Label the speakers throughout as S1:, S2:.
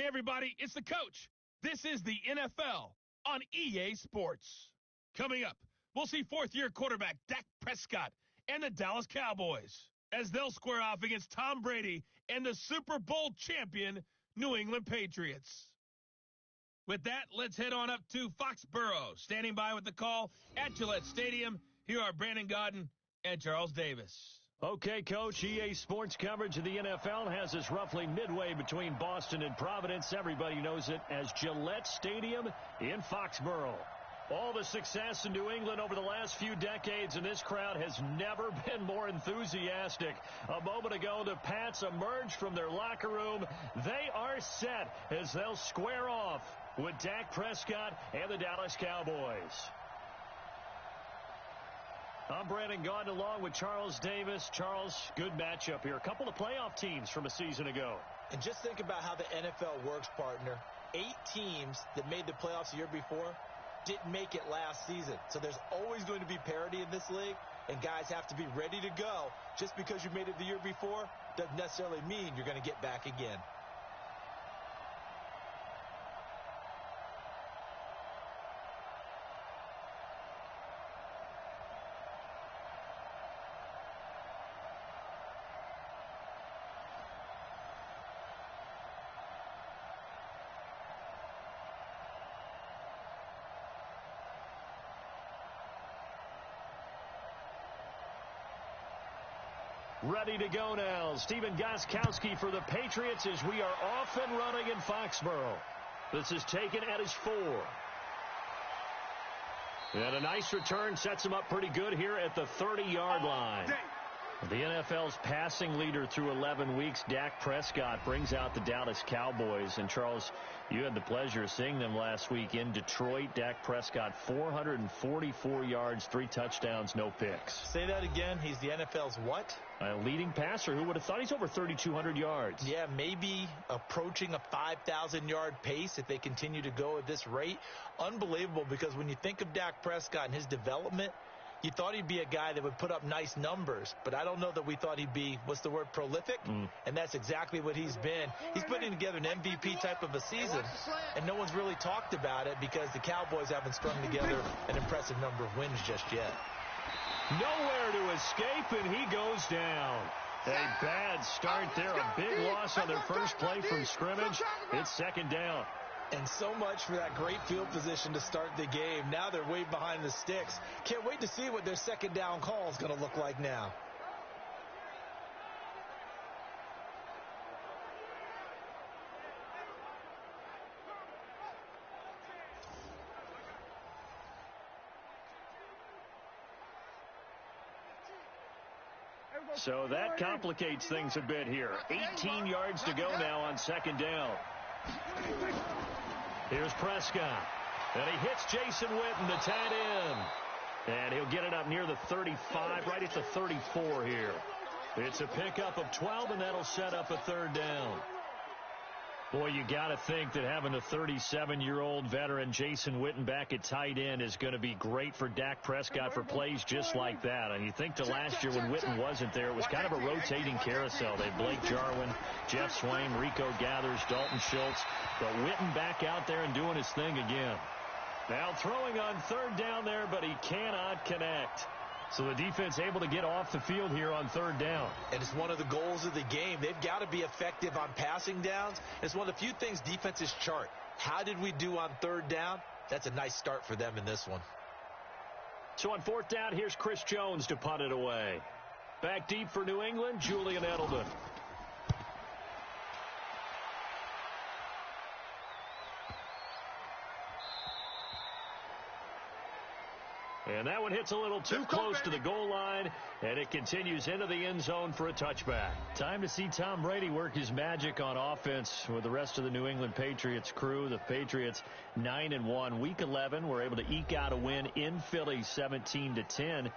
S1: Hey, everybody, it's the coach. This is the NFL on EA Sports. Coming up, we'll see fourth-year quarterback Dak Prescott and the Dallas Cowboys as they'll square off against Tom Brady and the Super Bowl champion New England Patriots. With that, let's head on up to Foxborough. Standing by with the call at Gillette Stadium, here are Brandon Gaudin and Charles Davis.
S2: Okay, Coach, EA Sports coverage of the NFL has us roughly midway between Boston and Providence. Everybody knows it as Gillette Stadium in Foxborough. All the success in New England over the last few decades, and this crowd has never been more enthusiastic. A moment ago, the Pats emerged from their locker room. They are set as they'll square off with Dak Prescott and the Dallas Cowboys. I'm Brandon Gaudin along with Charles Davis. Charles, good matchup here. A couple of playoff teams from a season ago.
S3: And just think about how the NFL works, partner. 8 teams that made the playoffs the year before didn't make it last season. So there's always going to be parity in this league, and guys have to be ready to go. Just because you made it the year before doesn't necessarily mean you're going to get back again.
S2: Ready to go now. Stephen Gostkowski for the Patriots as we are off and running in Foxborough. This is taken at his 4. And a nice return sets him up pretty good here at the 30-yard line. The NFL's passing leader through 11 weeks, Dak Prescott, brings out the Dallas Cowboys. And, Charles, you had the pleasure of seeing them last week in Detroit. Dak Prescott, 444 yards, 3 touchdowns, no picks.
S3: Say that again. He's the NFL's what?
S2: A leading passer. Who would have thought? He's over 3,200 yards.
S3: Yeah, maybe approaching a 5,000-yard pace if they continue to go at this rate. Unbelievable, because when you think of Dak Prescott and his development, you thought he'd be a guy that would put up nice numbers, but I don't know that we thought he'd be, what's the word, prolific? And that's exactly what he's been. He's putting together an MVP type of a season, and no one's really talked about it because the Cowboys haven't strung together an impressive number of wins just yet.
S2: Nowhere to escape, and he goes down. A bad start there, a big loss on their first play from scrimmage. It's second down.
S3: And so much for that great field position to start the game. Now they're way behind the sticks. Can't wait to see what their second down call is going to look like now.
S2: So that complicates things a bit here. 18 yards to go now on second down. Here's Prescott. And he hits Jason Witten, the tight end. And he'll get it up near the 35, right at the 34 here. It's a pickup of 12, and that'll set up a third down. Boy, you got to think that having a 37-year-old veteran Jason Witten back at tight end is going to be great for Dak Prescott for plays just like that. And you think to last year when Witten wasn't there, it was kind of a rotating carousel. They had Blake Jarwin, Jeff Swain, Rico Gathers, Dalton Schultz. But Witten back out there and doing his thing again. Now throwing on third down there, but he cannot connect. So the defense able to get off the field here on third down.
S3: And it's one of the goals of the game. They've got to be effective on passing downs. It's one of the few things defenses chart. How did we do on third down? That's a nice start for them in this one.
S2: So on fourth down, here's Chris Jones to punt it away. Back deep for New England, Julian Edelman. And that one hits a little too close to the goal line, and it continues into the end zone for a touchback. Time to see Tom Brady work his magic on offense with the rest of the New England Patriots crew. The Patriots 9-1. Week 11 were able to eke out a win in Philly 17-10.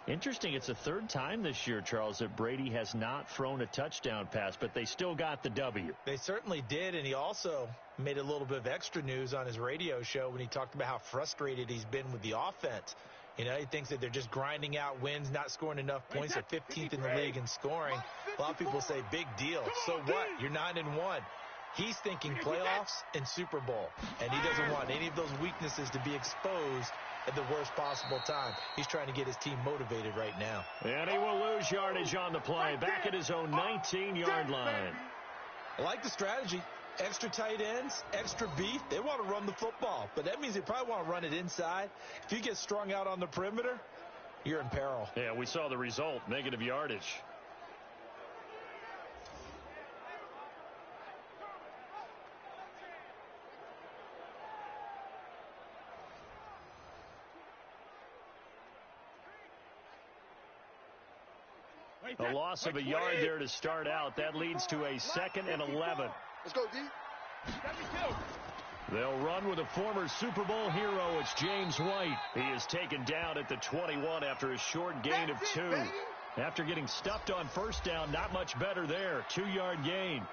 S2: Interesting, it's the third time this year, Charles, that Brady has not thrown a touchdown pass, but they still got the W.
S3: They certainly did, and he also made a little bit of extra news on his radio show when he talked about how frustrated he's been with the offense. You know, he thinks that they're just grinding out wins, not scoring enough points. They're 15th in the league in scoring. A lot of people say, big deal. So what? You're 9-1. He's thinking playoffs and Super Bowl, and he doesn't want any of those weaknesses to be exposed at the worst possible time. He's trying to get his team motivated right now.
S2: And he will lose yardage on the play, back at his own 19-yard line.
S3: I like the strategy. Extra tight ends, extra beef. They want to run the football, but that means they probably want to run it inside. If you get strung out on the perimeter, you're in peril.
S2: Yeah, we saw the result, negative yardage. A loss of a yard there to start out. That leads to a 2nd and 11.
S4: Let's go, D.
S2: They'll run with a former Super Bowl hero. It's James White. He is taken down at the 21 after a short gain of 2. After getting stuffed on first down, not much better there. 2-yard gain.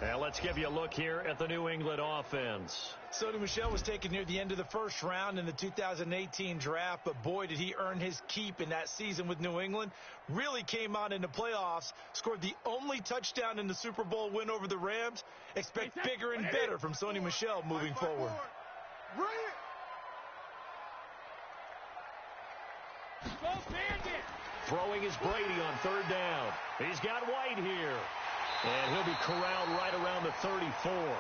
S2: Now let's give you a look here at the New England offense.
S3: Sony Michel was taken near the end of the first round in the 2018 draft, but boy, did he earn his keep in that season with New England. Really came out in the playoffs, scored the only touchdown in the Super Bowl win over the Rams. Expect bigger and better from Sony Michel moving forward.
S2: Throwing is Brady on 3rd down. He's got White here. And he'll be corralled right around the 34.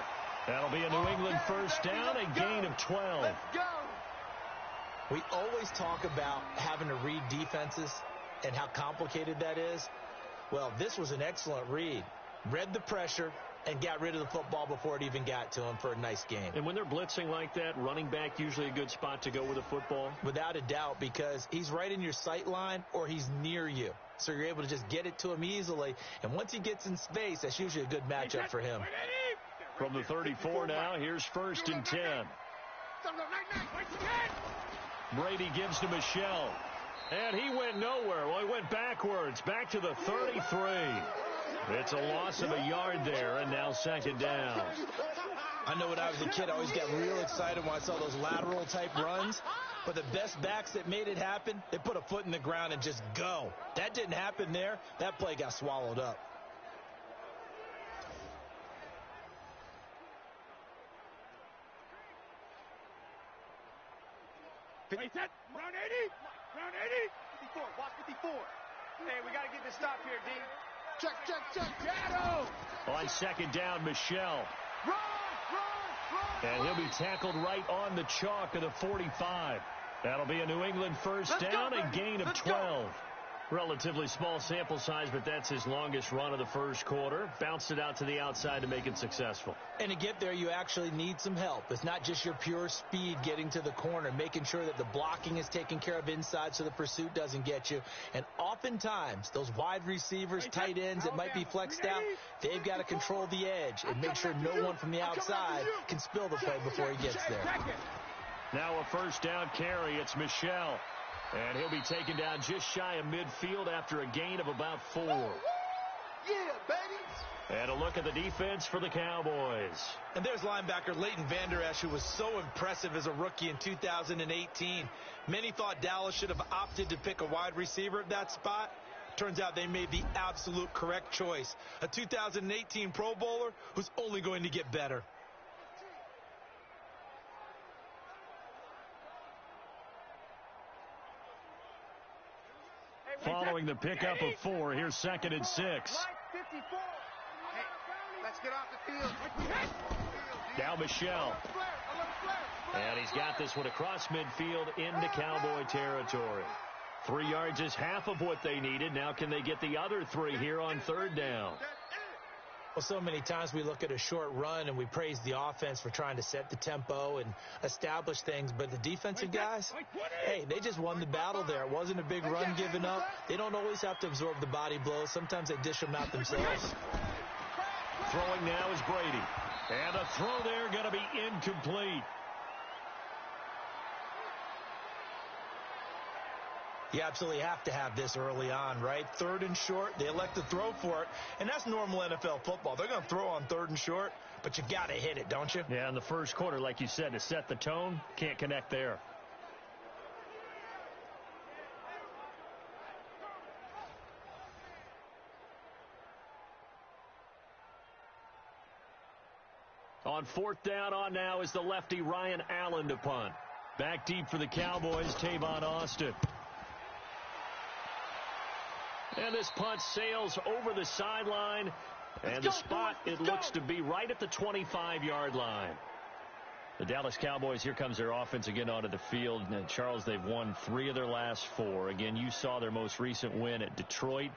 S2: That'll be a New England first down, a gain of 12.
S4: Let's go.
S3: We always talk about having to read defenses and how complicated that is. Well, this was an excellent read. Read the pressure and got rid of the football before it even got to him for a nice game.
S2: And when they're blitzing like that, running back usually a good spot to go with a football?
S3: Without a doubt, because he's right in your sight line or he's near you. So you're able to just get it to him easily. And once he gets in space, that's usually a good matchup for him.
S2: From the 34 now, here's 1st and 10. Brady gives to Michel. And he went nowhere. Well, he went backwards. Back to the 33. It's a loss of a yard there, and now 2nd down.
S3: I know when I was a kid, I always got real excited when I saw those lateral-type runs. But the best backs that made it happen, they put a foot in the ground and just go. That didn't happen there. That play got swallowed up.
S4: Round 80. Round 80. 54. Watch 54. Hey, we got to get this stop here, D. Check. Shadow.
S2: On 2nd down, Michel.
S4: Run.
S2: And he'll be tackled right on the chalk of the 45. That'll be a New England first down, a gain of 12. Relatively small sample size, but that's his longest run of the first quarter. Bounced it out to the outside to make it successful.
S3: And to get there, you actually need some help. It's not just your pure speed getting to the corner, making sure that the blocking is taken care of inside so the pursuit doesn't get you. And oftentimes, those wide receivers, tight ends that might be flexed out, they've got to control the edge and make sure no one from the outside can spill the play before he gets there.
S2: Now a first down carry. It's Michel. And he'll be taken down just shy of midfield after a gain of about 4.
S4: Yeah, baby.
S2: And a look at the defense for the Cowboys.
S3: And there's linebacker Leighton Vander Esch, who was so impressive as a rookie in 2018. Many thought Dallas should have opted to pick a wide receiver at that spot. Turns out they made the absolute correct choice. A 2018 Pro Bowler who's only going to get better.
S2: Following the pickup of 4, here's 2nd and 6.
S4: Hey, let's get off the field.
S2: Now Michel. And he's got this one across midfield into Cowboy territory. 3 yards is half of what they needed. Now can they get the other 3 here on 3rd down?
S3: Well, so many times we look at a short run and we praise the offense for trying to set the tempo and establish things, but the defensive guys, hey, they just won the battle there. It wasn't a big run given up. They don't always have to absorb the body blows. Sometimes they dish them out themselves.
S2: Throwing now is Brady. And a throw there going to be incomplete.
S3: You absolutely have to have this early on, right? 3rd and short, they elect to throw for it, and that's normal NFL football. They're going to throw on 3rd and short, but you got to hit it, don't you?
S2: Yeah, in the first quarter, like you said, to set the tone, can't connect there. On fourth down on now is the lefty Ryan Allen to punt. Back deep for the Cowboys, Tavon Austin. And this punt sails over the sideline. And the spot, it looks to be right at the 25-yard line. The Dallas Cowboys, here comes their offense again onto the field. And Charles, they've won 3 of their last 4. Again, you saw their most recent win at Detroit.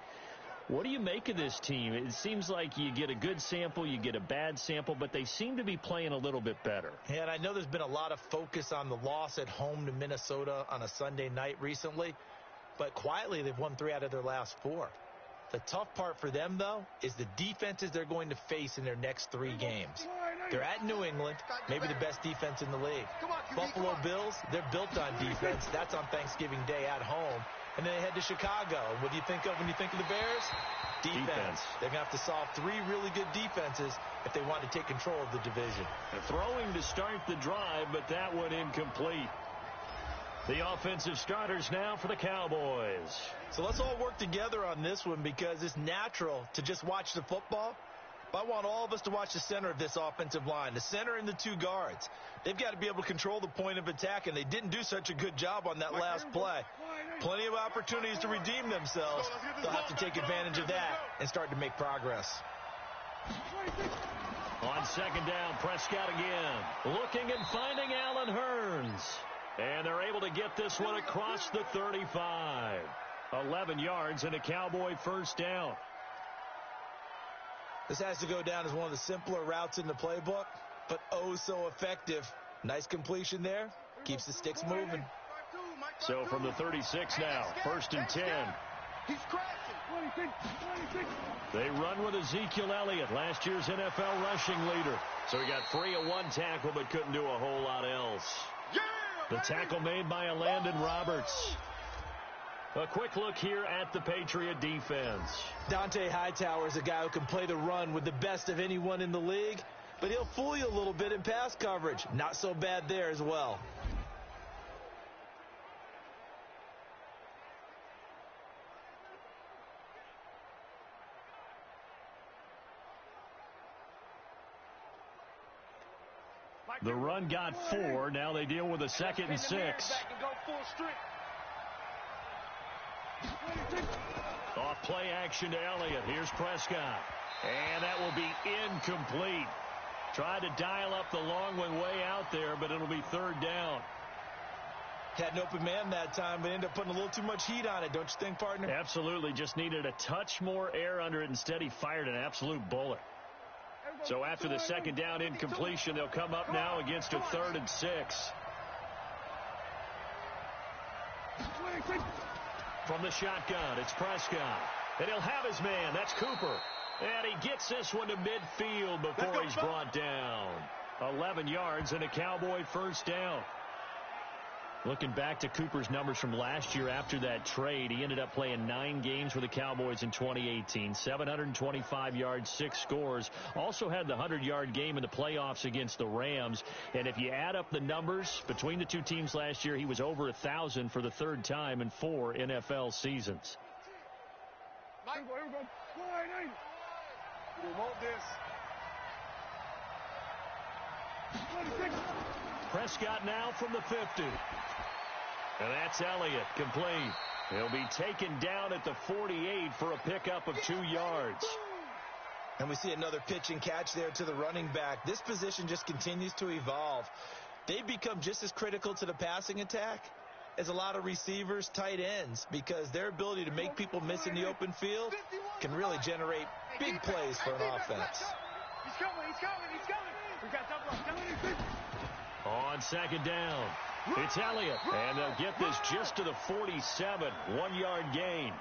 S2: What do you make of this team? It seems like you get a good sample, you get a bad sample, but they seem to be playing a little bit better.
S3: Yeah, and I know there's been a lot of focus on the loss at home to Minnesota on a Sunday night recently, but quietly they've won 3 out of their last 4. The tough part for them, though, is the defenses they're going to face in their next 3 games. They're at New England, maybe the best defense in the league. Buffalo Bills, they're built on defense. That's on Thanksgiving Day at home. And then they head to Chicago. What do you think of when you think of the Bears? Defense. They're going to have to solve 3 really good defenses if they want to take control of the division.
S2: Throwing to start the drive, but that one incomplete. The offensive starters now for the Cowboys.
S3: So let's all work together on this one because it's natural to just watch the football. But I want all of us to watch the center of this offensive line, the center and the 2 guards. They've got to be able to control the point of attack, and they didn't do such a good job on that last play. Plenty of opportunities to redeem themselves. They'll have to take advantage of that and start to make progress.
S2: On second down, Prescott again. Looking and finding Allen Hurns. And they're able to get this one across the 35. 11 yards and a Cowboy first down.
S3: This has to go down as one of the simpler routes in the playbook, but oh so effective. Nice completion there. Keeps the sticks moving.
S2: So from the 36 now, first and 10.
S4: He's crashing.
S2: They run with Ezekiel Elliott, last year's NFL rushing leader. So he got free of 1 tackle, but couldn't do a whole lot else. The tackle made by Landon Roberts. A quick look here at the Patriot defense.
S3: Dante Hightower is a guy who can play the run with the best of anyone in the league, but he'll fool you a little bit in pass coverage. Not so bad there as well.
S2: The run got 4. Now they deal with a 2nd and 6. Off play action to Elliott. Here's Prescott. And that will be incomplete. Tried to dial up the long one way out there, but it'll be 3rd down.
S3: Had an open man that time, but ended up putting a little too much heat on it, don't you think, partner?
S2: Absolutely. Just needed a touch more air under it. Instead, he fired an absolute bullet. So after the 2nd down incompletion, they'll come up now against a 3rd and 6. From the shotgun, it's Prescott. And he'll have his man. That's Cooper. And he gets this one to midfield before he's brought down. 11 yards and a Cowboy first down. Looking back to Cooper's numbers from last year after that trade, he ended up playing 9 games with the Cowboys in 2018. 725 yards, 6 scores. Also had the 100-yard game in the playoffs against the Rams. And if you add up the numbers between the 2 teams last year, he was over 1,000 for the 3rd time in 4 NFL seasons. Prescott now from the 50. And that's Elliott, complete. He'll be taken down at the 48 for a pickup of 2 yards.
S3: And we see another pitch and catch there to the running back. This position just continues to evolve. They've become just as critical to the passing attack as a lot of receivers, tight ends, because their ability to make people miss in the open field can really generate big plays for an offense.
S4: He's coming. We got double up.
S2: On 2nd down, it's Elliott, and they'll get this just to the 47, 1-yard gain.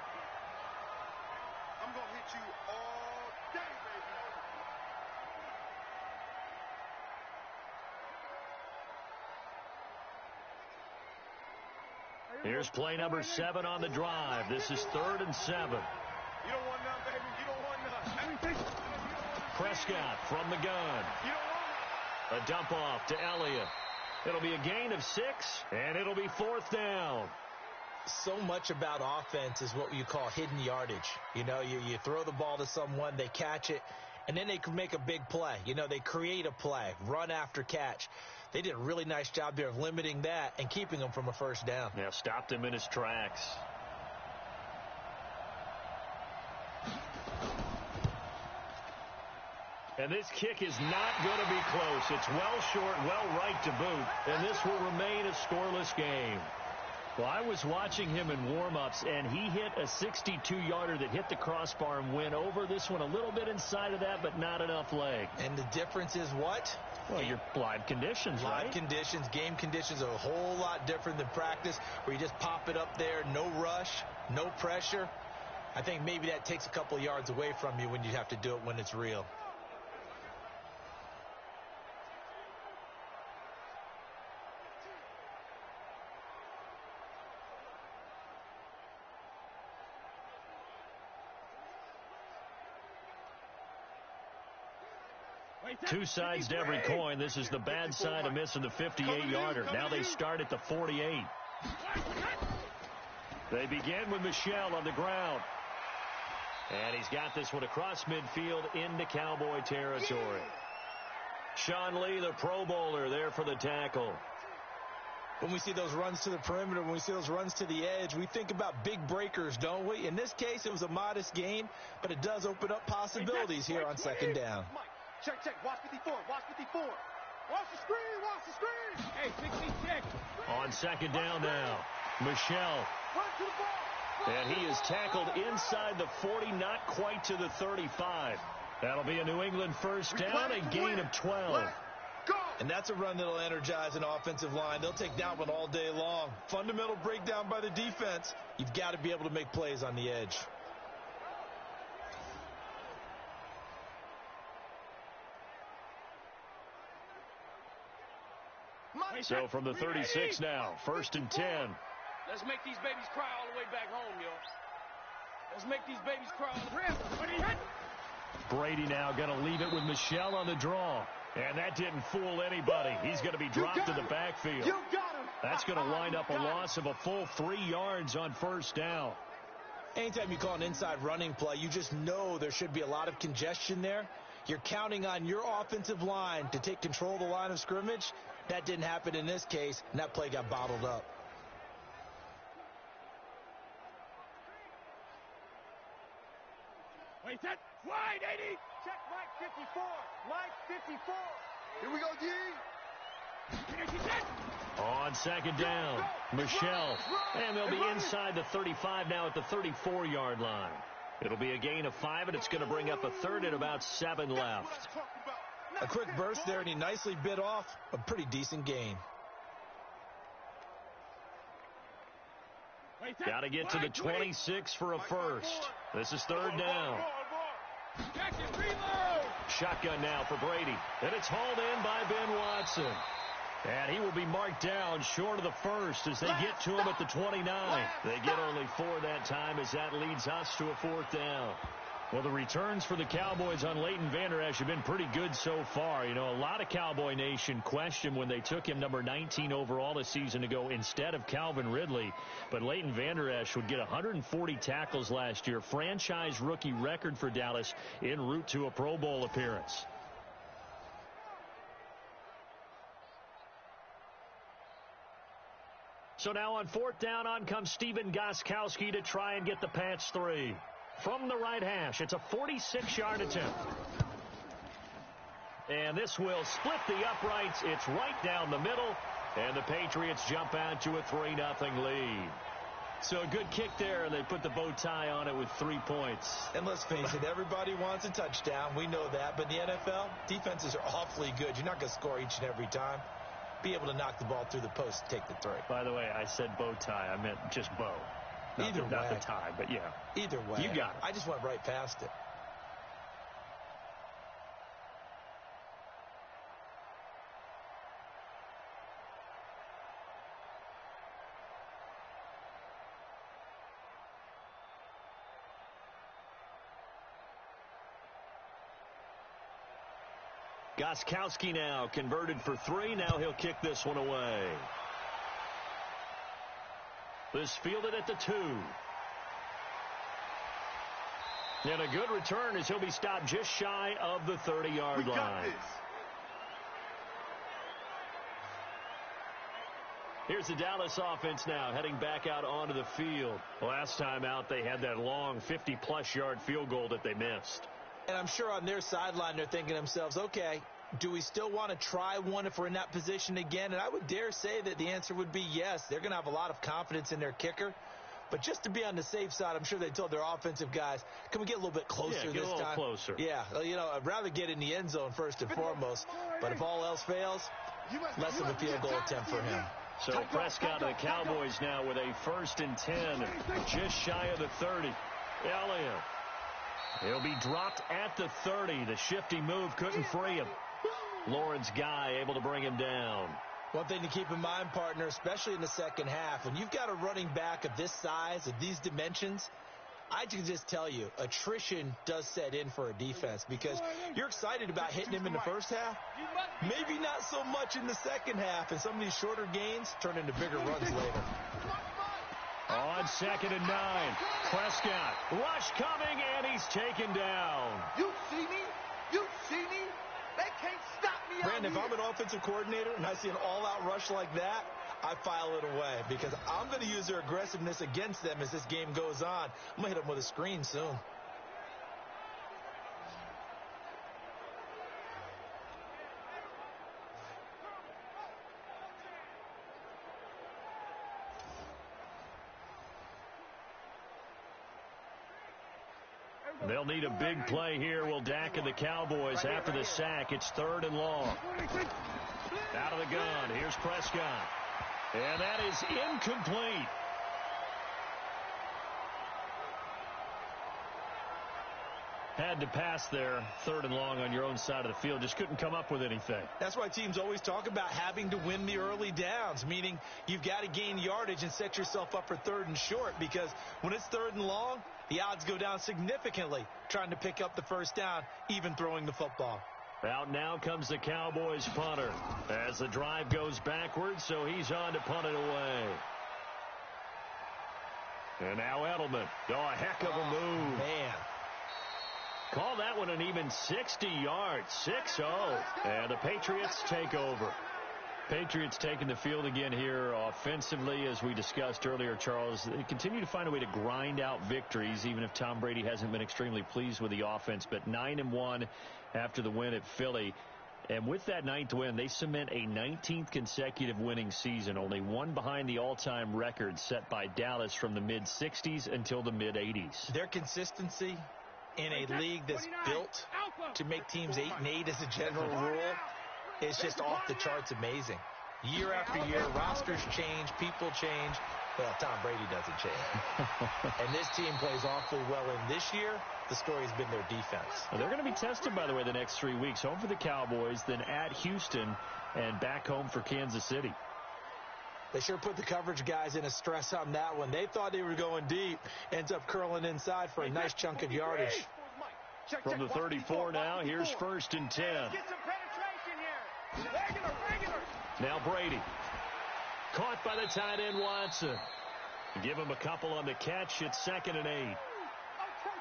S4: I'm going to hit you all day,
S2: baby. Here's play number 7 on the drive. This is 3rd and 7.
S4: You don't want none, baby. You don't want none.
S2: Prescott from the gun.
S4: You don't want none.
S2: A dump off to Elliott. It'll be a gain of 6, and it'll be 4th down.
S3: So much about offense is what you call hidden yardage. You know, you throw the ball to someone, they catch it, And then they can make a big play. You know, they create a play, run after catch. They did a really nice job there of limiting that and keeping him from a first down.
S2: Yeah, stopped him in his tracks. And this kick is not going to be close. It's well short, well right to boot. And this will remain a scoreless game. Well, I was watching him in warm-ups, and he hit a 62-yarder that hit the crossbar and went over. This one a little bit inside of that, but not enough leg.
S3: And the difference is what?
S2: Well, your live conditions, right?
S3: Live conditions, game conditions are a whole lot different than practice, where you just pop it up there, no rush, no pressure. I think maybe that takes a couple of yards away from you when you have to do it when it's real.
S2: Two sides to every coin. This is the bad side of missing the 58-yarder. Now they start at the 48. They begin with Michel on the ground. And he's got this one across midfield into Cowboy territory. Sean Lee, the Pro Bowler, there for the tackle.
S3: When we see those runs to the perimeter, when we see those runs to the edge, we think about big breakers, don't we? In this case, it was a modest gain, but it does open up possibilities here on second down.
S4: Check, check. Watch 54. Watch 54. Watch the screen. Watch the screen. Hey, 60 check.
S2: On second down now, Michel.
S4: Run to the ball.
S2: And he is tackled inside the 40, not quite to the 35. That'll be a New England first down, a gain of 12.
S4: Go.
S3: And that's a run that'll energize an offensive line. They'll take that one all day long. Fundamental breakdown by the defense. You've got to be able to make plays on the edge.
S2: So from the 36 now, 1st and 10.
S5: Let's make these babies cry all the way back home, y'all. Let's make these babies cry on the ground.
S2: Brady now going to leave it with Michel on the draw. And that didn't fool anybody. He's going to be dropped to the backfield.
S4: You got him.
S2: That's going to wind up a loss of a full 3 yards on first down.
S3: Anytime you call an inside running play, you just know there should be a lot of congestion there. You're counting on your offensive line to take control of the line of scrimmage. That didn't happen in this case, and that play got bottled up.
S4: Wait, set. Wide 80. Check Mike 54. Mike 54. Here we go, G.
S2: On second down, Michel. And they'll be inside the 35 now at the 34-yard line. It'll be a gain of 5, and it's going to bring up a third and about 7 left.
S3: A quick burst there, and he nicely bit off a pretty decent gain.
S2: Got to get to the 26 for a first. This is 3rd down. Shotgun now for Brady. And it's hauled in by Ben Watson. And he will be marked down short of the first as they get to him at the 29. They get only 4 that time as that leads us to a 4th down. Well, the returns for the Cowboys on Leighton Vander Esch have been pretty good so far. You know, a lot of Cowboy Nation questioned when they took him number 19 overall a season ago instead of Calvin Ridley. But Leighton Vander Esch would get 140 tackles last year, franchise rookie record for Dallas en route to a Pro Bowl appearance. So now on 4th down, on comes Stephen Gostkowski to try and get the Pats 3. From the right hash, it's a 46-yard attempt. And this will split the uprights. It's right down the middle. And the Patriots jump out to a 3-0 lead. So a good kick there, and they put the bow tie on it with 3 points.
S3: And let's face it, everybody wants a touchdown. We know that. But in the NFL, defenses are awfully good. You're not going to score each and every time. Be able to knock the ball through the post and take the 3.
S2: By the way, I said bow tie. I meant just bow. Not the tie, but yeah.
S3: Either way.
S2: You got it.
S3: I just went right past it.
S2: Gostkowski now converted for 3. Now he'll kick this one away. This fielded at the 2. And a good return as he'll be stopped just shy of the 30-yard line. Here's the Dallas offense now heading back out onto the field. Last time out, they had that long 50-plus yard field goal that they missed.
S3: And I'm sure on their sideline they're thinking to themselves, okay, do we still want to try one if we're in that position again? And I would dare say that the answer would be yes. They're going to have a lot of confidence in their kicker. But just to be on the safe side, I'm sure they told their offensive guys, can we get a little bit closer this time?
S2: Yeah, get a little closer.
S3: Yeah, I'd rather get in the end zone first and foremost. But if all else fails, less of a field goal attempt for him.
S2: So Prescott of the Cowboys now with a 1st and 10, just shy of the 30. Elliott. He'll be dropped at the 30. The shifty move couldn't free him. Lawrence Guy able to bring him down.
S3: One thing to keep in mind, partner, especially in the second half, when you've got a running back of this size, of these dimensions, I can just tell you, attrition does set in for a defense because you're excited about hitting him in the first half. Maybe not so much in the second half, and some of these shorter gains turn into bigger runs later.
S2: On 2nd and 9, Prescott, rush coming, and he's taken down.
S4: You see me? You see me? They can't stop me.
S3: Brandon, if I'm an offensive coordinator and I see an all-out rush like that, I file it away because I'm going to use their aggressiveness against them as this game goes on. I'm going to hit them with a screen soon.
S2: They'll need a big play here. Will Dak and the Cowboys after the sack. It's 3rd and long. Out of the gun. Here's Prescott. And that is incomplete. Had to pass there, 3rd and long on your own side of the field. Just couldn't come up with anything.
S3: That's why teams always talk about having to win the early downs, meaning you've got to gain yardage and set yourself up for 3rd and short because when it's 3rd and long, the odds go down significantly trying to pick up the first down, even throwing the football.
S2: Out now comes the Cowboys punter as the drive goes backwards, so he's on to punt it away. And now Edelman. Oh, a heck of a move.
S3: Man.
S2: Call that one an even 60 yards, 6-0. And the Patriots take over. Patriots taking the field again here offensively, as we discussed earlier, Charles. They continue to find a way to grind out victories, even if Tom Brady hasn't been extremely pleased with the offense. But 9-1 after the win at Philly. And with that 9th win, they cement a 19th consecutive winning season, only one behind the all-time record set by Dallas from the mid-'60s until the mid-'80s.
S3: Their consistency in a league that's built to make teams 8-8 as a general rule, it's just off the charts amazing. Year after year, rosters change, people change. Well, Tom Brady doesn't change. And this team plays awfully well in this year. The story's been their defense.
S2: Well, they're going to be tested, by the way, the next 3 weeks. Home for the Cowboys, then at Houston, and back home for Kansas City.
S3: They sure put the coverage guys in a stress on that one. They thought they were going deep. Ends up curling inside for a nice chunk of yardage.
S2: From the 34 now, here's 1st and 10.
S4: Get some penetration here. Regular.
S2: Now Brady. Caught by the tight end Watson. Give him a couple on the catch. It's 2nd and 8.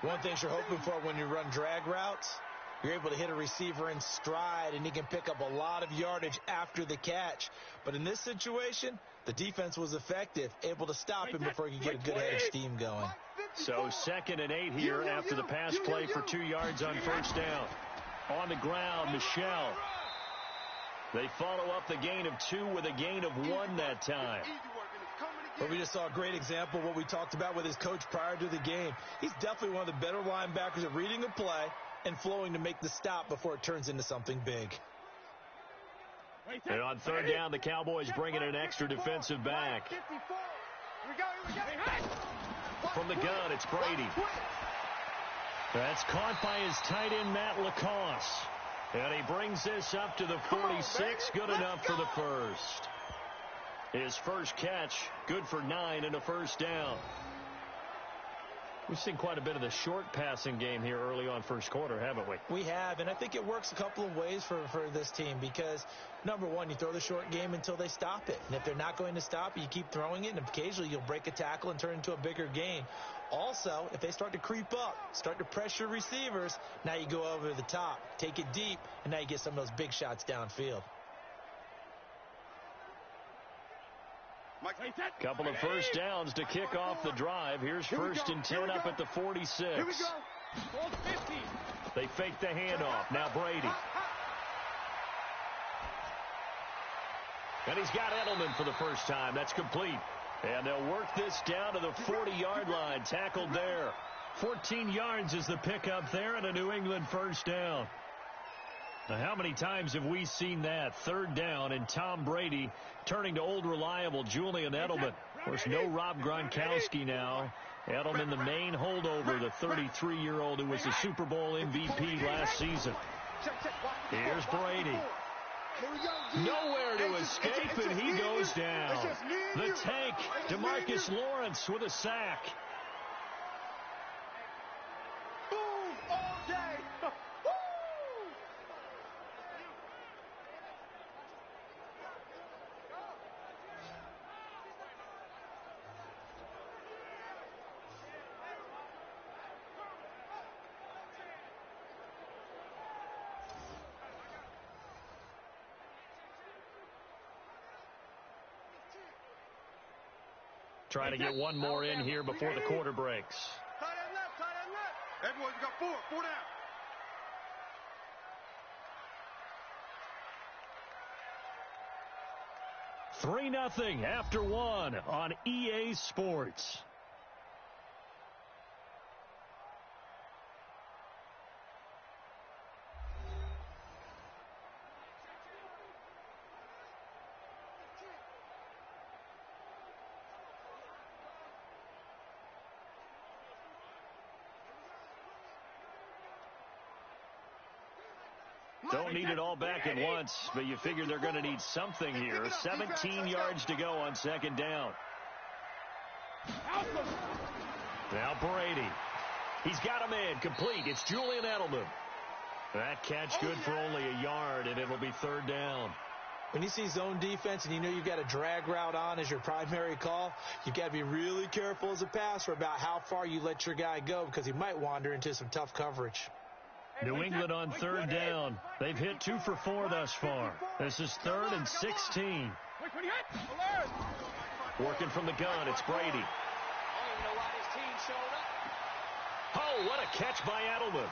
S3: One thing you're hoping for when you run drag routes, you're able to hit a receiver in stride, and he can pick up a lot of yardage after the catch. But in this situation, the defense was effective, able to stop him before he could get a good head of steam going.
S2: So 2nd and 8 here after the pass play for 2 yards on 1st down. On the ground, Michel. They follow up the gain of 2 with a gain of 1 that time.
S3: But we just saw a great example of what we talked about with his coach prior to the game. He's definitely one of the better linebackers at reading a play and flowing to make the stop before it turns into something big.
S2: And on 3rd down, the Cowboys bring in an extra defensive back. From the gun, it's Brady. That's caught by his tight end, Matt Lacoste. And he brings this up to the 46, good enough for the first. His first catch, good for 9 and a 1st down. We've seen quite a bit of the short passing game here early on first quarter, haven't we?
S3: We have, and I think it works a couple of ways for this team because, number one, you throw the short game until they stop it. And if they're not going to stop it, you keep throwing it, and occasionally you'll break a tackle and turn it into a bigger gain. Also, if they start to creep up, start to pressure receivers, now you go over the top, take it deep, and now you get some of those big shots downfield.
S2: Couple of first downs to kick off the drive. Here's first and 10 up at the 46.
S4: Here we go.
S2: They fake the handoff. Now Brady. And he's got Edelman for the first time. That's complete. And they'll work this down to the 40-yard line. Tackled there. 14 yards is the pickup there and a New England first down. Now, how many times have we seen that? Third down and Tom Brady turning to old reliable Julian Edelman. Of course, no Rob Gronkowski now. Edelman, the main holdover, the 33-year-old who was the Super Bowl MVP last season. Here's Brady. Nowhere to escape, and he goes down. The tank, DeMarcus Lawrence with a sack. Trying to get one more in here before the quarter breaks.
S4: Tight end left, tight end left. Everyone, you got four down.
S2: 3-0 after one on EA Sports. Don't need it all back at once, but you figure they're going to need something here. 17 yards to go on second down. Now Brady. He's got a man complete. It's Julian Edelman. That catch good for only a yard, and it'll be third down.
S3: When you see zone defense and you know you've got a drag route on as your primary call, you've got to be really careful as a passer about how far you let your guy go because he might wander into some tough coverage.
S2: New England on third down. They've hit 2 for 4 thus far. This is third and 16. Working from the gun, it's Brady.
S5: I don't even know why this team showed up.
S2: Oh, what a catch by Edelman.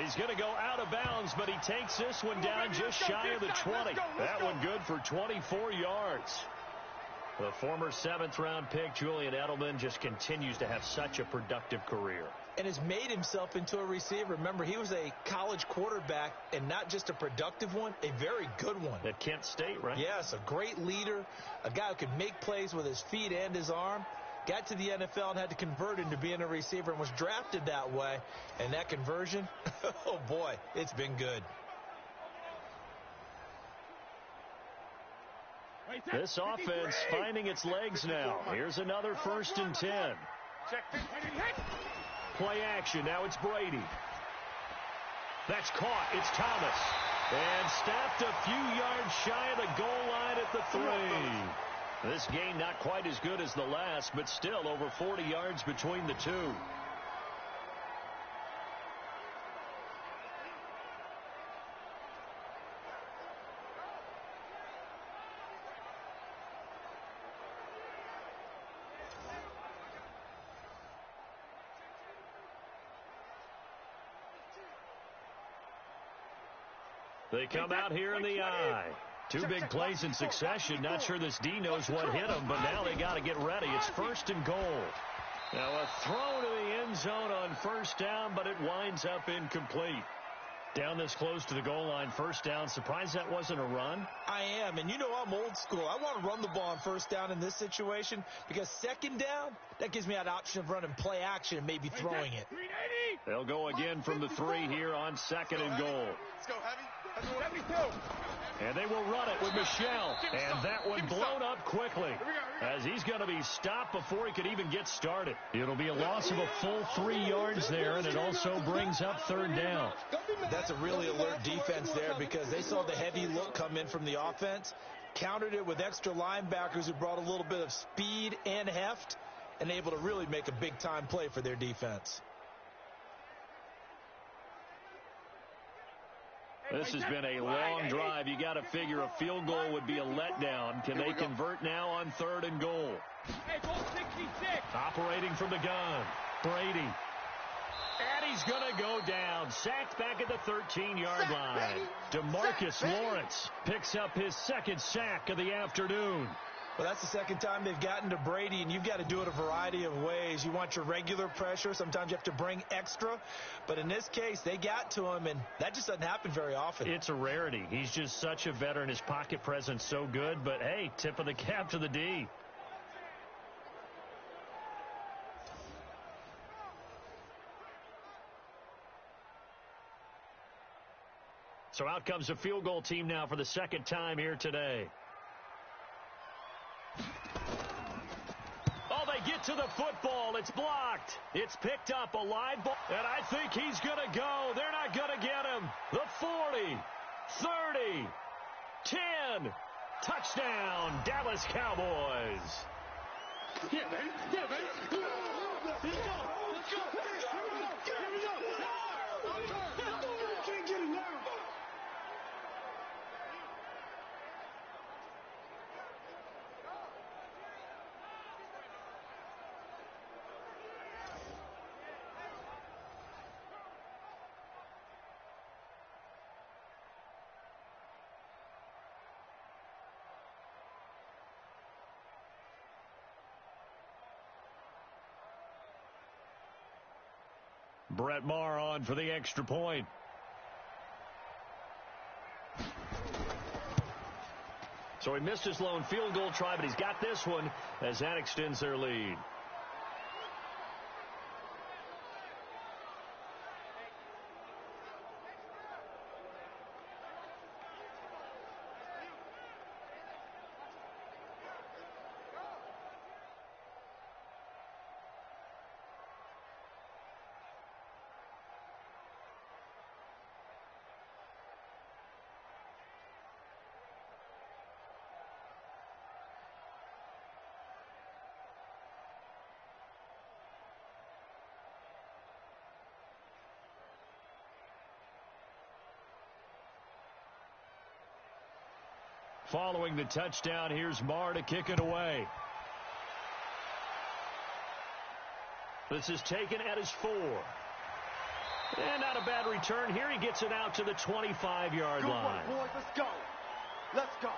S2: He's going to go out of bounds, but he takes this one down just shy of the 20. That one good for 24 yards. The former 7th-round pick, Julian Edelman, just continues to have such a productive career.
S3: And has made himself into a receiver. Remember, he was a college quarterback, and not just a productive one, a very good one.
S2: At Kent State, right?
S3: Yes, a great leader, a guy who could make plays with his feet and his arm. Got to the NFL and had to convert into being a receiver and was drafted that way. And that conversion, oh boy, it's been good.
S2: This offense finding its legs now. Here's another first and 10. Play action. Now it's Brady. That's caught. It's Thomas. And stopped a few yards shy of the goal line at the 3. This game not quite as good as the last, but still over 40 yards between the two. They come out here in the I. 2 big plays in succession. Not sure this D knows what hit him, but now they got to get ready. It's first and goal. Now a throw to the end zone on first down, but it winds up incomplete. Down this close to the goal line, first down. Surprised that wasn't a run?
S3: I am, and you know I'm old school. I want to run the ball on first down in this situation because second down, that gives me that option of running play action and maybe throwing it.
S2: They'll go again from the 3 here on second and goal.
S4: Let's go, Heavy.
S2: And they will run it with Michelle. And that one blown up quickly as he's going to be stopped before he could even get started. It'll be a loss of a full 3 yards there, and it also brings up third down.
S3: That's a really alert defense there because they saw the heavy look come in from the offense, countered it with extra linebackers who brought a little bit of speed and heft, and able to really make a big-time play for their defense.
S2: This has been a long drive. You got to figure a field goal would be a letdown. Can they convert now on 3rd and goal?
S5: Hey, goal 66.
S2: Operating from the gun, Brady. And he's going to go down. Sacked back at the 13-yard line. DeMarcus Lawrence picks up his 2nd sack of the afternoon.
S3: Well, that's the 2nd time they've gotten to Brady, and you've got to do it a variety of ways. You want your regular pressure. Sometimes you have to bring extra. But in this case, they got to him, and that just doesn't happen very often.
S2: It's a rarity. He's just such a veteran. His pocket presence so good. But, hey, tip of the cap to the D. So out comes a field goal team now for the 2nd time here today. Oh, they get to the football. It's blocked. It's picked up, a live ball. And I think he's going to go. They're not going to get him. The 40, 30, 10. Touchdown, Dallas Cowboys.
S4: Yeah, baby. Yeah, baby. Let's go. Let's go. Let's go. Here we go. Can't get it now.
S2: Brett Maher on for the extra point. So he missed his lone field goal try, but he's got this one as that extends their lead. Following the touchdown, here's Maher to kick it away. This is taken at his 4. And not a bad return. Here he gets it out to the 25-yard line.
S4: Boys, let's go. Let's go.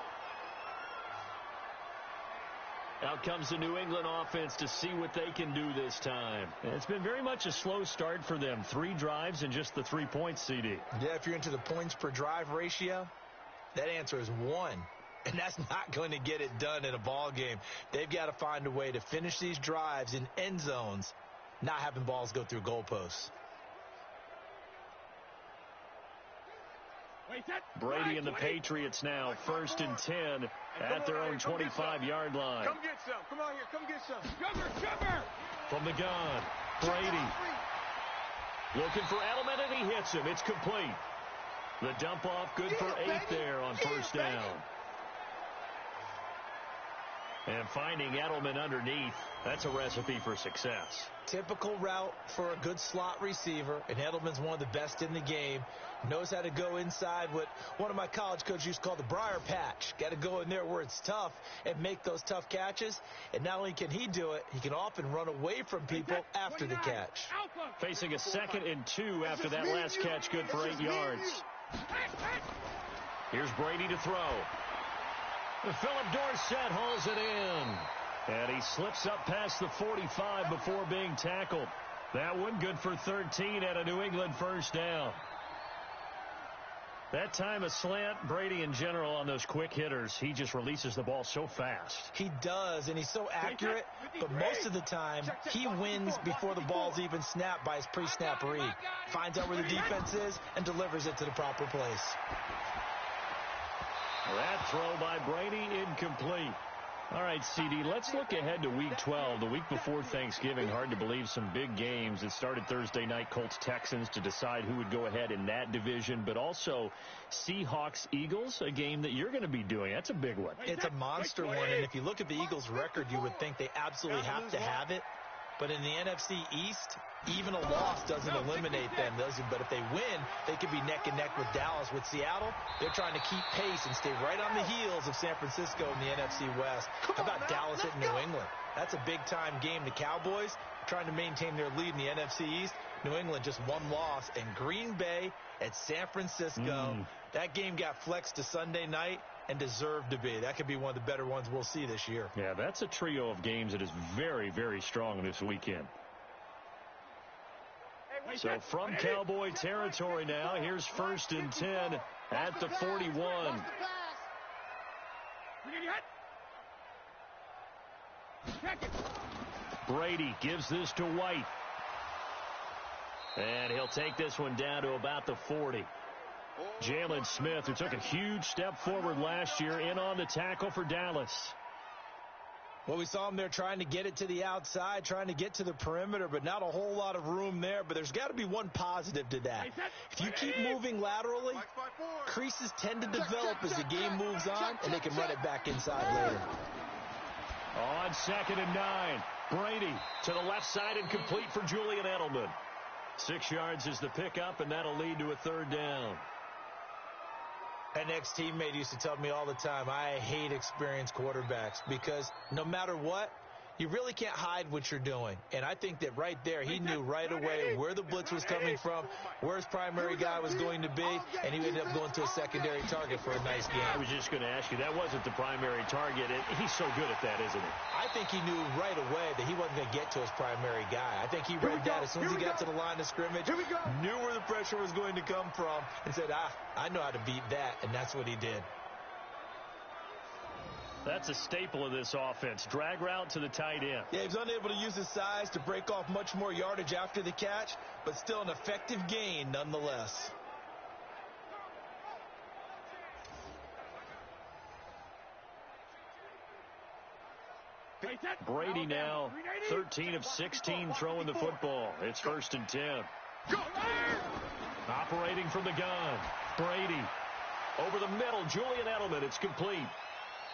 S2: Out comes the New England offense to see what they can do this time. It's been very much a slow start for them. 3 drives and just the 3 points, CD.
S3: Yeah, if you're into the points per drive ratio, that answer is 1. And that's not going to get it done in a ball game. They've got to find a way to finish these drives in end zones, not having balls go through goalposts.
S2: Brady and the Patriots now 1st and 10 at their own 25-yard line.
S4: Come get some. Come on here. Come get some. Sugar.
S2: From the gun, Brady looking for Edelman, and he hits him. It's complete. The dump off good for 8 there on 1st down. And finding Edelman underneath, that's a recipe for success.
S3: Typical route for a good slot receiver, and Edelman's one of the best in the game. Knows how to go inside what one of my college coaches used to call the briar patch. Got to go in there where it's tough and make those tough catches. And not only can he do it, he can often run away from people after the catch.
S2: Facing a 2nd and 2 after that last catch, good for 8 yards. Here's Brady to throw. Philip Dorsett hauls it in. And he slips up past the 45 before being tackled. That one good for 13 at a New England 1st down. That time a slant, Brady in general on those quick hitters, he just releases the ball so fast.
S3: He does, and he's so accurate, but most of the time he wins before the ball's even snapped by his pre-snap read. Finds out where the defense is and delivers it to the proper place.
S2: That throw by Brady incomplete. All right, CD, let's look ahead to Week 12, the week before Thanksgiving. Hard to believe some big games. It started Thursday night, Colts-Texans, to decide who would go ahead in that division, but also Seahawks-Eagles, a game that you're going to be doing. That's a big one.
S3: It's a monster one, and if you look at the Eagles' record, you would think they absolutely have to have it. But in the NFC East, even a loss doesn't eliminate them. But if they win, they could be neck and neck with Dallas. With Seattle, they're trying to keep pace and stay right on the heels of San Francisco in the NFC West. How about Dallas at New England? That's a big-time game. The Cowboys trying to maintain their lead in the NFC East. New England just one loss. And Green Bay at San Francisco. That game got flexed to Sunday night and deserved to be. That could be one of the better ones we'll see this year.
S2: Yeah, that's a trio of games that is very, very strong this weekend. So from Cowboy territory now, here's 1st and 10 at the 41. Brady gives this to White. And he'll take this one down to about the 40. Jalen Smith, who took a huge step forward last year, in on the tackle for Dallas.
S3: Well, we saw him there trying to get it to the outside, trying to get to the perimeter, but not a whole lot of room there. But there's got to be one positive to that. If you keep moving laterally, creases tend to develop as the game moves on, and they can run it back inside later.
S2: On 2nd and 9, Brady to the left side and complete for Julian Edelman. 6 yards is the pickup, and that'll lead to a 3rd down.
S3: An ex-teammate used to tell me all the time, I hate experienced quarterbacks because no matter what, you really can't hide what you're doing. And I think that right there, he knew right away where the blitz was coming from, where his primary guy was going to be, and he ended up going to a secondary target for a nice game.
S2: I was just going to ask you, that wasn't the primary target. He's so good at that, isn't he?
S3: I think he knew right away that he wasn't going to get to his primary guy. I think he read that as soon as he got to the line of scrimmage, knew where the pressure was going to come from, and said, I know how to beat that, and that's what he did.
S2: That's a staple of this offense. Drag route to the tight end.
S3: Yeah, he was unable to use his size to break off much more yardage after the catch, but still an effective gain nonetheless.
S2: Brady now 13 of 16 throwing the football. It's 1st and 10. Operating from the gun. Brady over the middle. Julian Edelman. It's complete.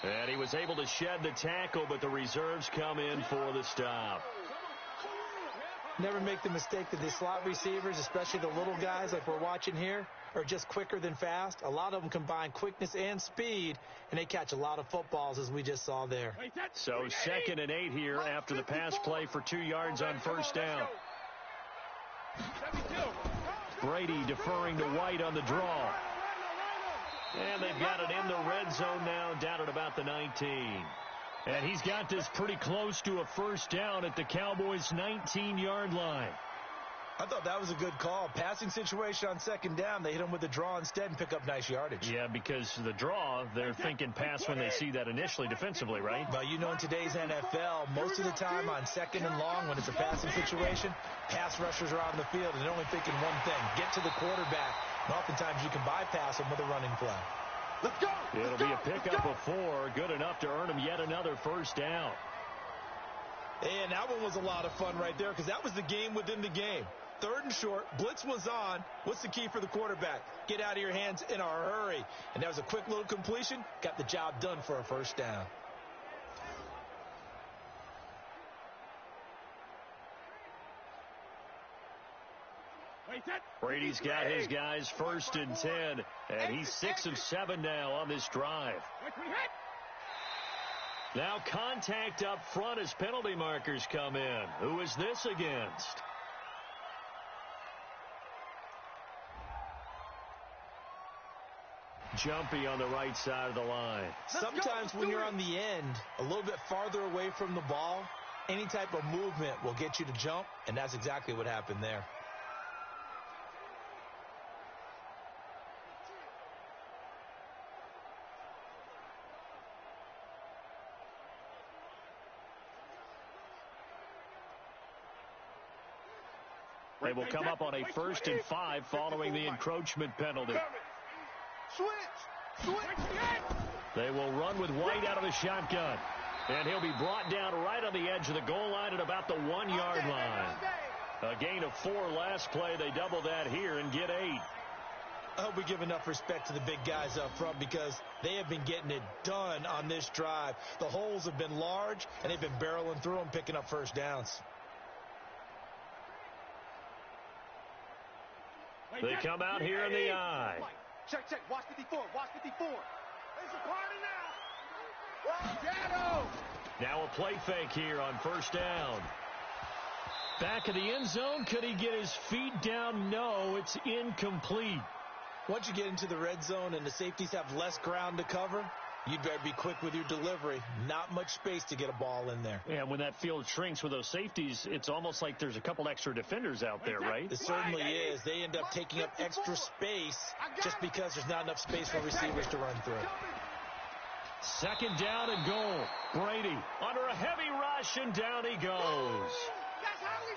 S2: And he was able to shed the tackle, but the reserves come in for the stop.
S3: Never make the mistake that the slot receivers, especially the little guys like we're watching here, are just quicker than fast. A lot of them combine quickness and speed, and they catch a lot of footballs, as we just saw there.
S2: So 2nd and 8 here after the pass play for 2 yards on 1st down. Brady deferring to White on the draw. And they've got it in the red zone now, down at about the 19. And he's got this pretty close to a 1st down at the Cowboys' 19-yard line.
S3: I thought that was a good call. Passing situation on 2nd down, they hit him with the draw instead and pick up nice yardage.
S2: Yeah, because the draw, they're thinking pass when they see that initially defensively, right?
S3: Well, you know, in today's NFL, most of the time on 2nd and long, when it's a passing situation, pass rushers are on the field, and they're only thinking one thing, get to the quarterback. And oftentimes you can bypass them with a running play.
S4: Let's go!
S2: It'll be a pickup of 4, good enough to earn him yet another 1st down.
S3: And that one was a lot of fun right there because that was the game within the game. 3rd and short, blitz was on. What's the key for the quarterback? Get out of your hands in a hurry. And that was a quick little completion. Got the job done for a 1st down.
S2: Brady's got his guys 1st and 10, and he's 6 of 7 now on this drive. Now contact up front as penalty markers come in. Who is this against? Jumpy on the right side of the line.
S3: Sometimes when you're on the end, a little bit farther away from the ball, any type of movement will get you to jump, and that's exactly what happened there.
S2: They will come up on a 1st and 5 following the encroachment penalty.
S4: Switch!
S2: They will run with White out of the shotgun. And he'll be brought down right on the edge of the goal line at about the 1-yard line. A gain of 4 last play. They double that here and get 8.
S3: I hope we give enough respect to the big guys up front because they have been getting it done on this drive. The holes have been large, and they've been barreling through them, picking up first downs.
S2: They come out here in the eye.
S4: Check, check. Watch 54. Watch 54. It's a party now. Shadow.
S2: Now a play fake here on first down. Back of the end zone. Could he get his feet down? No, it's incomplete.
S3: Once you get into the red zone and the safeties have less ground to cover, you'd better be quick with your delivery. Not much space to get a ball in there.
S2: Yeah, when that field shrinks with those safeties, it's almost like there's a couple extra defenders out there, right?
S3: It certainly is. They end up taking up extra space just because there's not enough space for receivers to run through.
S2: Second down and goal. Brady under a heavy rush, and down he goes.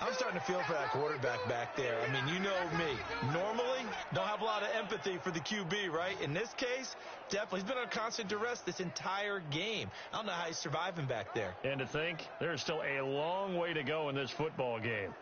S3: I'm starting to feel for that quarterback back there. I mean, you know me. Normally, don't have a lot of empathy for the QB, right? In this case, definitely. He's been on constant duress this entire game. I don't know how he's surviving back there.
S2: And to think, there's still a long way to go in this football game.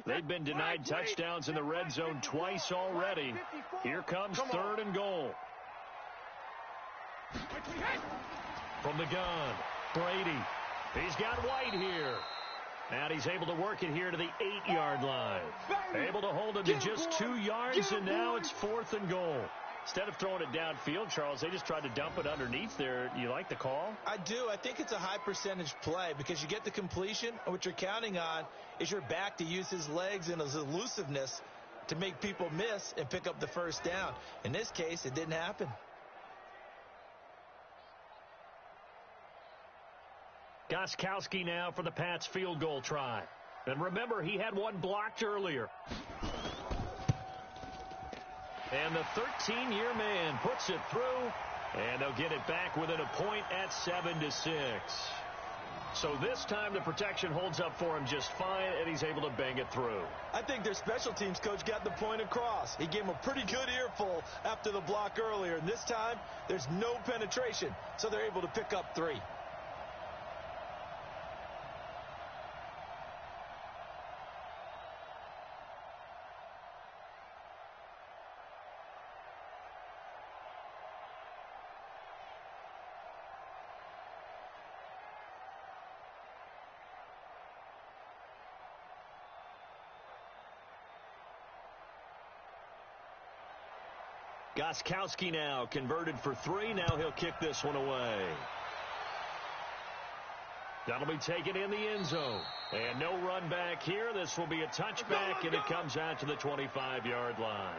S2: They've been denied touchdowns in the red zone twice already. Here comes third and goal. From the gun, Brady. He's got White here. And he's able to work it here to the 8-yard line. Able to hold it to just 2 yards, and now it's fourth and goal. Instead of throwing it downfield, Charles, they just tried to dump it underneath there. You like the call?
S3: I do. I think it's a high percentage play because you get the completion, and what you're counting on is your back to use his legs and his elusiveness to make people miss and pick up the first down. In this case, it didn't happen.
S2: Gostkowski now for the Pats field goal try. And remember, he had one blocked earlier. And the 13-year man puts it through, and they'll get it back within a point at 7-6. So this time the protection holds up for him just fine, and he's able to bang it through.
S3: I think their special teams coach got the point across. He gave him a pretty good earful after the block earlier, and this time there's no penetration, so they're able to pick up 3.
S2: Gostkowski now converted for 3. Now he'll kick this one away. That'll be taken in the end zone. And no run back here. This will be a touchback, and it comes out to the 25-yard line.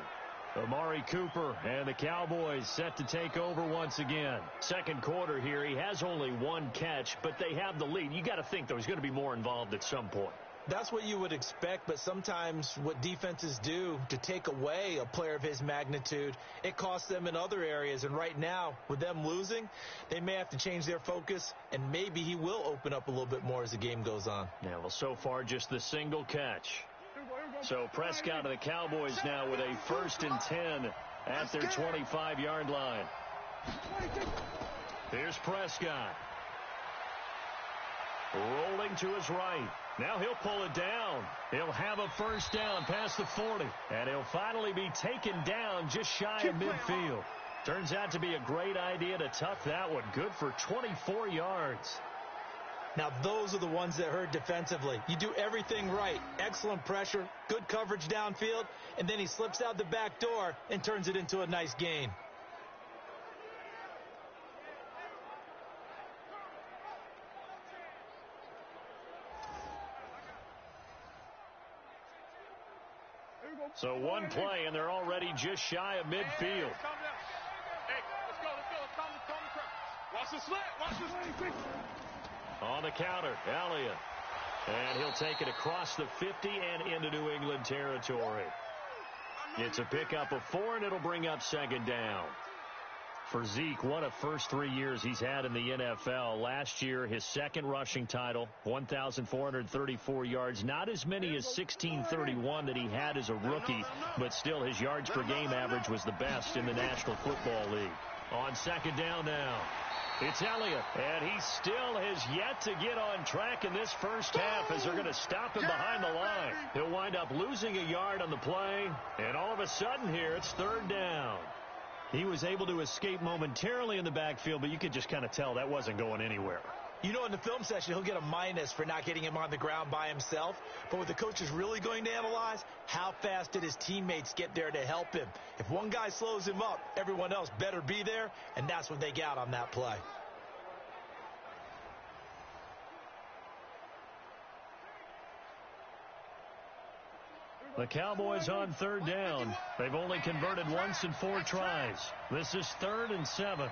S2: Amari Cooper and the Cowboys set to take over once again. Second quarter here. He has only 1 catch, but they have the lead. You got to think, though, he's going to be more involved at some point.
S3: That's what you would expect, but sometimes what defenses do to take away a player of his magnitude, it costs them in other areas. And right now, with them losing, they may have to change their focus, and maybe he will open up a little bit more as the game goes on.
S2: Yeah, well, so far, just the single catch. So Prescott and the Cowboys now with a 1st and 10 at their 25-yard line. Here's Prescott. Rolling to his right. Now he'll pull it down. He'll have a first down past the 40. And he'll finally be taken down just shy of midfield. Turns out to be a great idea to tuck that one. Good for 24 yards.
S3: Now those are the ones that hurt defensively. You do everything right. Excellent pressure, good coverage downfield, and then he slips out the back door and turns it into a nice gain.
S2: So one play, and they're already just shy of midfield.
S5: Hey, let's go. Let's calm the crowd. Watch the slant. Watch the slant.
S2: On the counter, Elliott. And he'll take it across the 50 and into New England territory. It's a pickup of 4, and it'll bring up second down. For Zeke, what a first 3 years he's had in the NFL. Last year, his second rushing title, 1,434 yards. Not as many as 1,631 that he had as a rookie, but still his yards per game average was the best in the National Football League. On second down now, it's Elliott, and he still has yet to get on track in this first half as they're going to stop him behind the line. He'll wind up losing a yard on the play, and all of a sudden here, it's third down. He was able to escape momentarily in the backfield, but you could just kind of tell that wasn't going anywhere.
S3: You know, in the film session, he'll get a minus for not getting him on the ground by himself. But what the coach is really going to analyze, how fast did his teammates get there to help him? If one guy slows him up, everyone else better be there, and that's what they got on that play.
S2: The Cowboys on third down. They've only converted once in 4 tries. This is 3rd and 7.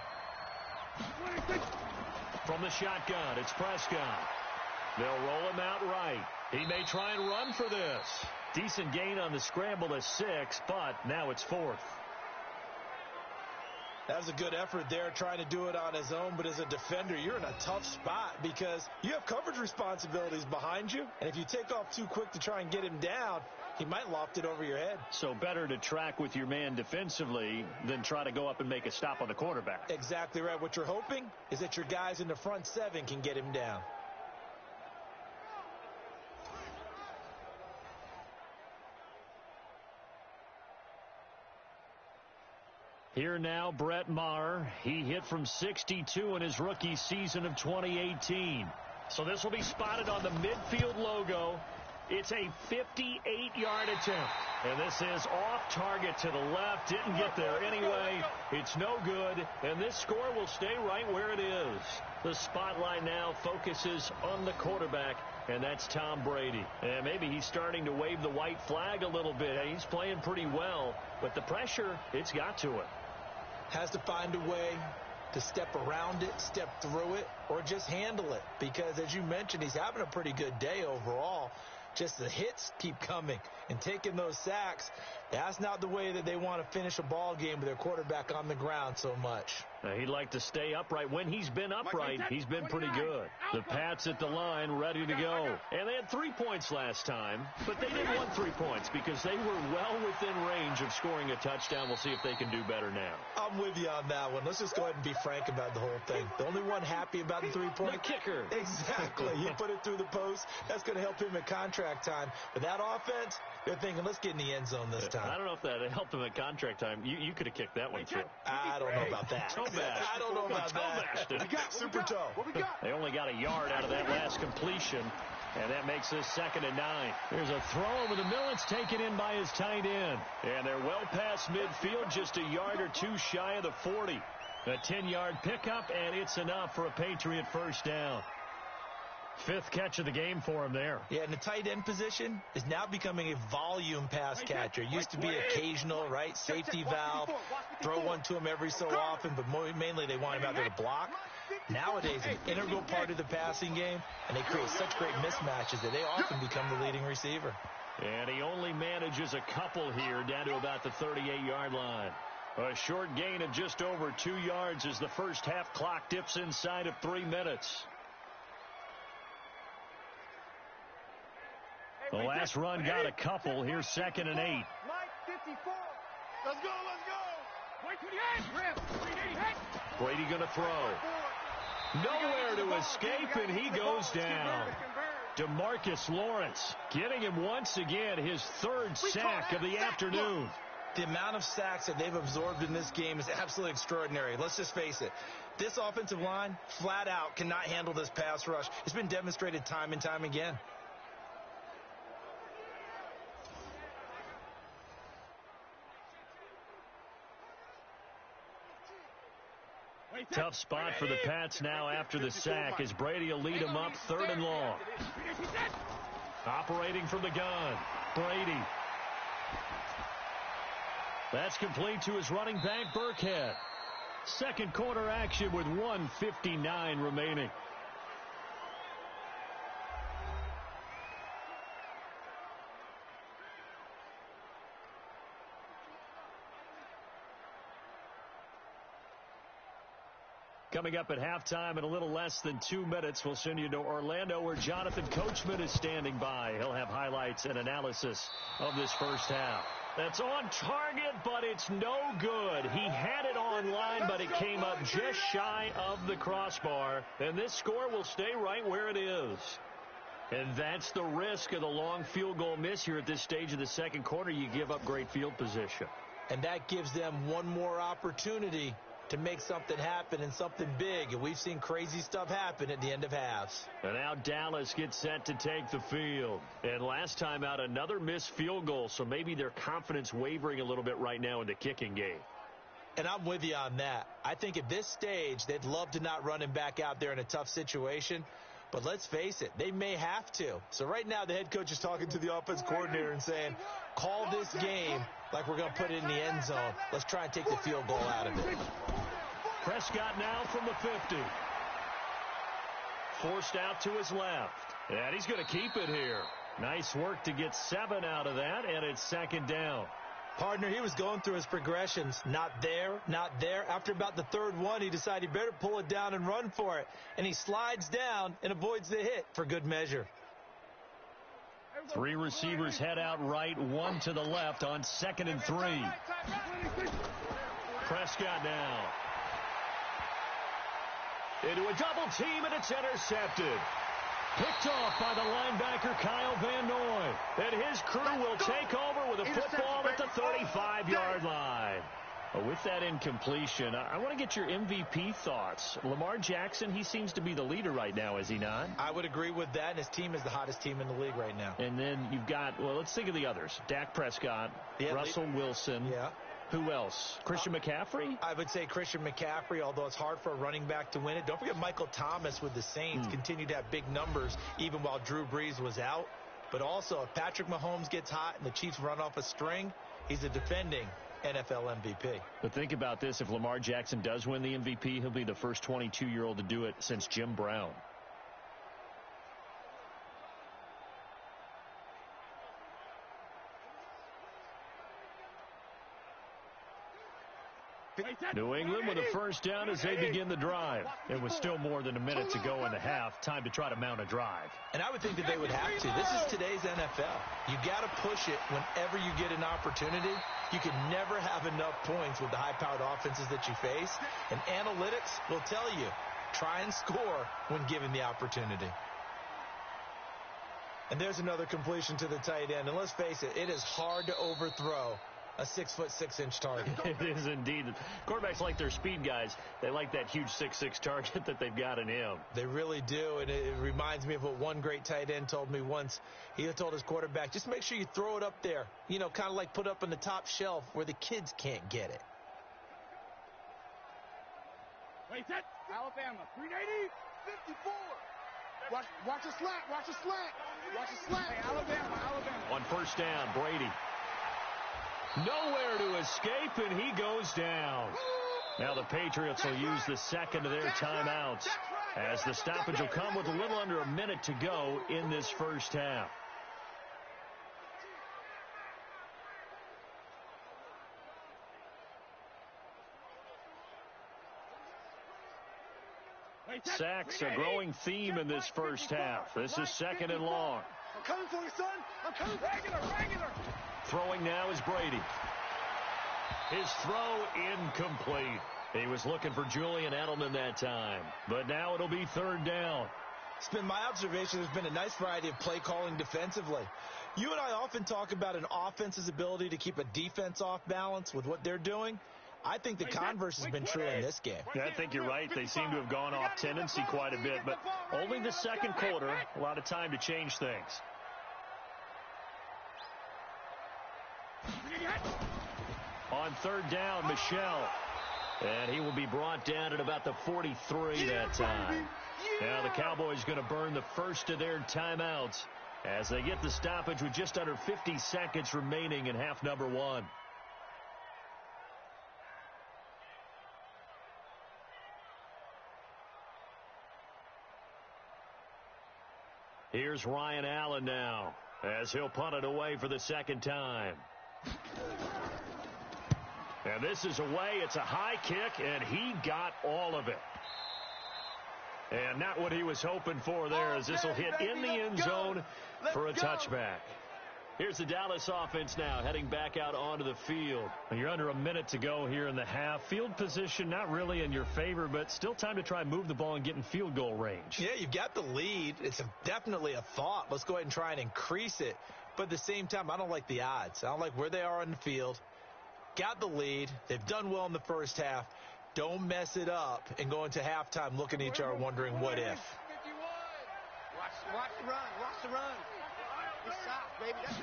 S2: From the shotgun, it's Prescott. They'll roll him out right. He may try and run for this. Decent gain on the scramble to 6, but now it's 4th.
S3: That was a good effort there, trying to do it on his own. But as a defender, you're in a tough spot because you have coverage responsibilities behind you. And if you take off too quick to try and get him down, he might loft it over your head.
S2: So better to track with your man defensively than try to go up and make a stop on the quarterback.
S3: Exactly right. What you're hoping is that your guys in the front 7 can get him down.
S2: Here now, Brett Maher. He hit from 62 in his rookie season of 2018. So this will be spotted on the midfield logo. It's a 58-yard attempt. And this is off target to the left. Didn't get there anyway. It's no good. And this score will stay right where it is. The spotlight now focuses on the quarterback, and that's Tom Brady. And maybe he's starting to wave the white flag a little bit. He's playing pretty well, but the pressure, it's got to him.
S3: Has to find a way to step around it, step through it, or just handle it. Because, as you mentioned, he's having a pretty good day overall. Just the hits keep coming and taking those sacks. That's not the way that they want to finish a ball game with their quarterback on the ground so much.
S2: He'd like to stay upright. When he's been upright, he's been pretty good. The Pats at the line, ready to go. And they had 3 points last time, but they didn't want 3 points because they were well within range of scoring a touchdown. We'll see if they can do better now.
S3: I'm with you on that one. Let's just go ahead and be frank about the whole thing. The only one happy about the 3-point.
S2: The kicker.
S3: Exactly. He put it through the post. That's going to help him at contract time. But that offense, they're thinking, let's get in the end zone this time.
S2: I don't know if that helped him at contract time. You could have kicked that one through.
S3: I don't know about that. I don't know about that. Super toe.
S2: They only got a yard out of that last completion, and that makes this 2nd and 9. There's a throw over the middle. It's taken in by his tight end. And they're well past midfield, just a yard or two shy of the 40. A 10-yard pickup, and it's enough for a Patriot first down. 5th catch of the game for him there.
S3: Yeah, and the tight end position is now becoming a volume pass catcher. It used to be occasional, right? Safety valve. Throw one to him every so often, but mainly they want him out there to block. Nowadays, an integral part of the passing game, and they create such great mismatches that they often become the leading receiver.
S2: And he only manages a couple here down to about the 38-yard line. A short gain of just over 2 yards as the first half clock dips inside of 3 minutes. The last run got a couple. Here's 2nd and 8.
S4: Mike, 54. Let's go, let's go. Wait till the end.
S2: Brady going to throw. Nowhere to escape, and he goes down. DeMarcus Lawrence getting him once again, his 3rd sack of the afternoon.
S3: The amount of sacks that they've absorbed in this game is absolutely extraordinary. Let's just face it. This offensive line, flat out, cannot handle this pass rush. It's been demonstrated time and time again.
S2: Tough spot for the Pats now after the sack as Brady will lead them up 3rd and long. Operating from the gun, Brady. That's complete to his running back, Burkhead. Second quarter action with 1:59 remaining. Coming up at halftime in a little less than 2 minutes, we'll send you to Orlando where Jonathan Coachman is standing by. He'll have highlights and analysis of this first half. That's on target, but it's no good. He had it online, but it came up just shy of the crossbar. And this score will stay right where it is. And that's the risk of the long field goal miss here at this stage of the second quarter. You give up great field position.
S3: And that gives them one more opportunity to make something happen and something big. And we've seen crazy stuff happen at the end of halves.
S2: And now Dallas gets set to take the field. And last time out, another missed field goal, so maybe their confidence wavering a little bit right now in the kicking game.
S3: And I'm with you on that. I think at this stage, they'd love to not run him back out there in a tough situation. But let's face it, they may have to. So right now, the head coach is talking to the offense coordinator and saying, call this game like we're going to put it in the end zone. Let's try and take the field goal out of it.
S2: Prescott now from the 50. Forced out to his left. And he's going to keep it here. Nice work to get 7 out of that, and it's second down.
S3: Partner, he was going through his progressions. Not there, not there. After about the third one, he decided he better pull it down and run for it. And he slides down and avoids the hit for good measure.
S2: 3 receivers head out right, 1 to the left on 2nd and 3. Prescott now. Into a double team, and it's intercepted. Picked off by the linebacker, Kyle Van Noy. And his crew will take over with a football at the 35-yard line. With that incompletion, I want to get your MVP thoughts. Lamar Jackson, he seems to be the leader right now, is he not?
S3: I would agree with that, and his team is the hottest team in the league right now.
S2: And then you've got, well, let's think of the others. Dak Prescott, Russell Wilson.
S3: Yeah.
S2: Who else? Christian McCaffrey?
S3: I would say Christian McCaffrey, although it's hard for a running back to win it. Don't forget Michael Thomas with the Saints continued to have big numbers even while Drew Brees was out. But also, if Patrick Mahomes gets hot and the Chiefs run off a string, he's a defending NFL MVP.
S2: But think about this. If Lamar Jackson does win the MVP, he'll be the first 22-year-old to do it since Jim Brown. New England with a first down as they begin the drive. It was still more than a minute to go in the half. Time to try to mount a drive.
S3: And I would think that they would have to. This is today's NFL. You got to push it whenever you get an opportunity. You can never have enough points with the high-powered offenses that you face. And analytics will tell you, try and score when given the opportunity. And there's another completion to the tight end. And let's face it, it is hard to overthrow a 6'6" target.
S2: It is indeed. Quarterbacks like their speed guys. They like that huge 6'6" target that they've got in him.
S3: They really do, and it reminds me of what one great tight end told me once. He told his quarterback, just make sure you throw it up there. You know, kind of like put up on the top shelf where the kids can't get it.
S4: Wait, set. Alabama, 380, 54. Watch a slant, watch a slant. Watch a slant. Hey, Alabama.
S2: On first down, Brady. Nowhere to escape, and he goes down. Now the Patriots will use the second of their timeouts as the stoppage will come with a little under a minute to go in this first half. Sacks a growing theme in this first half. This is 2nd and long.
S4: I'm coming for you, son. I'm coming. Regular.
S2: Throwing now is Brady. His throw incomplete. He was looking for Julian Edelman that time. But now it'll be 3rd down.
S3: It's been my observation there's been a nice variety of play calling defensively. You and I often talk about an offense's ability to keep a defense off balance with what they're doing. I think the converse has been true in this game.
S2: Yeah, I think you're right. They seem to have gone off tendency quite a bit, but only the second quarter. A lot of time to change things. On 3rd down, Michel. And he will be brought down at about the 43 that time. Now the Cowboys going to burn the first of their timeouts as they get the stoppage with just under 50 seconds remaining in half number 1. Here's Ryan Allen now as he'll punt it away for the second time. And this is away. It's a high kick, and he got all of it. And not what he was hoping for there, as this will hit in the end zone for a touchback. Here's the Dallas offense now, heading back out onto the field. You're under a minute to go here in the half. Field position not really in your favor, but still time to try and move the ball and get in field goal range.
S3: Yeah, you've got the lead. It's definitely a thought. Let's go ahead and try and increase it. But at the same time, I don't like the odds. I don't like where they are on the field. Got the lead. They've done well in the first half. Don't mess it up and go into halftime looking at each other wondering what if.
S4: Watch the run. Watch the run. It's soft, baby. That's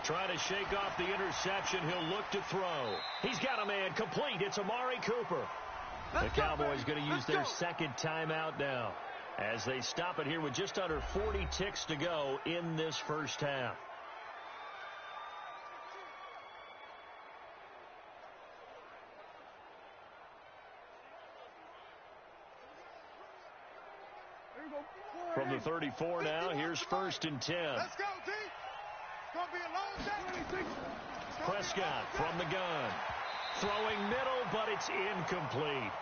S2: Trying to shake off the interception. He'll look to throw. He's got a man complete. It's Amari Cooper. The Cowboys going to use their second timeout now as they stop it here with just under 40 ticks to go in this first half. From the 34 now, here's 1st and 10.
S4: Let's go, D. It's going to be a long day.
S2: Prescott from the gun. Throwing middle, but it's incomplete.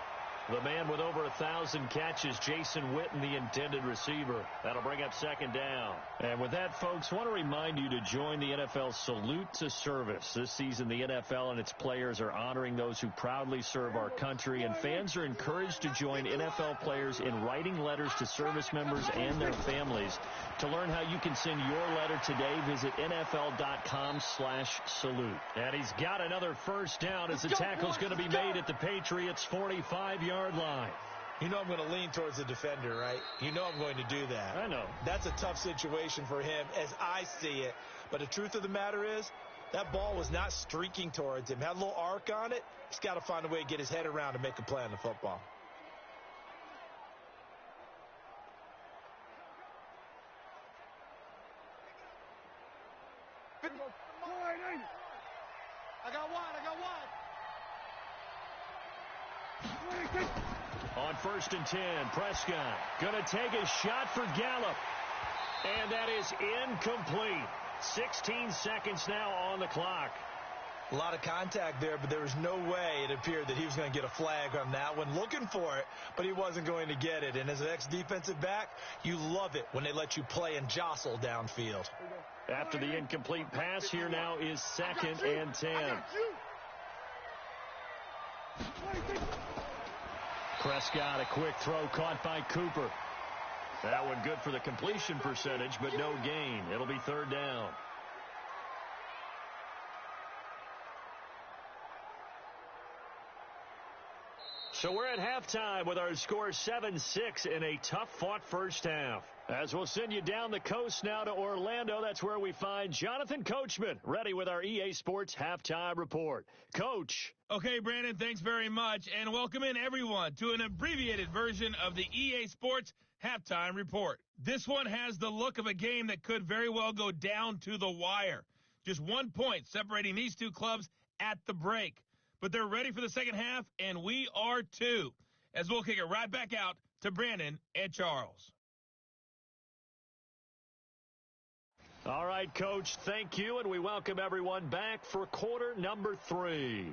S2: The man with over 1,000 catches, Jason Witten, the intended receiver. That'll bring up 2nd down. And with that, folks, I want to remind you to join the NFL Salute to Service. This season, the NFL and its players are honoring those who proudly serve our country, and fans are encouraged to join NFL players in writing letters to service members and their families. To learn how you can send your letter today, visit NFL.com/salute. And he's got another 1st down as the tackle's going to be made at the Patriots' 45-yard line.
S3: You know I'm going to lean towards the defender, right? You know I'm going to do that.
S2: I know.
S3: That's a tough situation for him as I see it. But the truth of the matter is, that ball was not streaking towards him. Had a little arc on it. He's got to find a way to get his head around and make a play on the football.
S4: I got one.
S2: On 1st and 10, Prescott going to take a shot for Gallup. And that is incomplete. 16 seconds now on the clock.
S3: A lot of contact there, but there was no way it appeared that he was going to get a flag on that one. Looking for it, but he wasn't going to get it. And as an ex-defensive back, you love it when they let you play and jostle downfield.
S2: After the incomplete pass, here now is 2nd and 10. Prescott, a quick throw caught by Cooper. That one good for the completion percentage, but no gain. It'll be 3rd down. So we're at halftime with our score 7-6 in a tough-fought first half. As we'll send you down the coast now to Orlando, that's where we find Jonathan Coachman, ready with our EA Sports Halftime Report. Coach.
S1: Okay, Brandon, thanks very much, and welcome in everyone to an abbreviated version of the EA Sports Halftime Report. This one has the look of a game that could very well go down to the wire. Just 1 point separating these two clubs at the break. But they're ready for the second half, and we are too, as we'll kick it right back out to Brandon and Charles.
S2: All right, Coach, thank you, and we welcome everyone back for quarter number 3.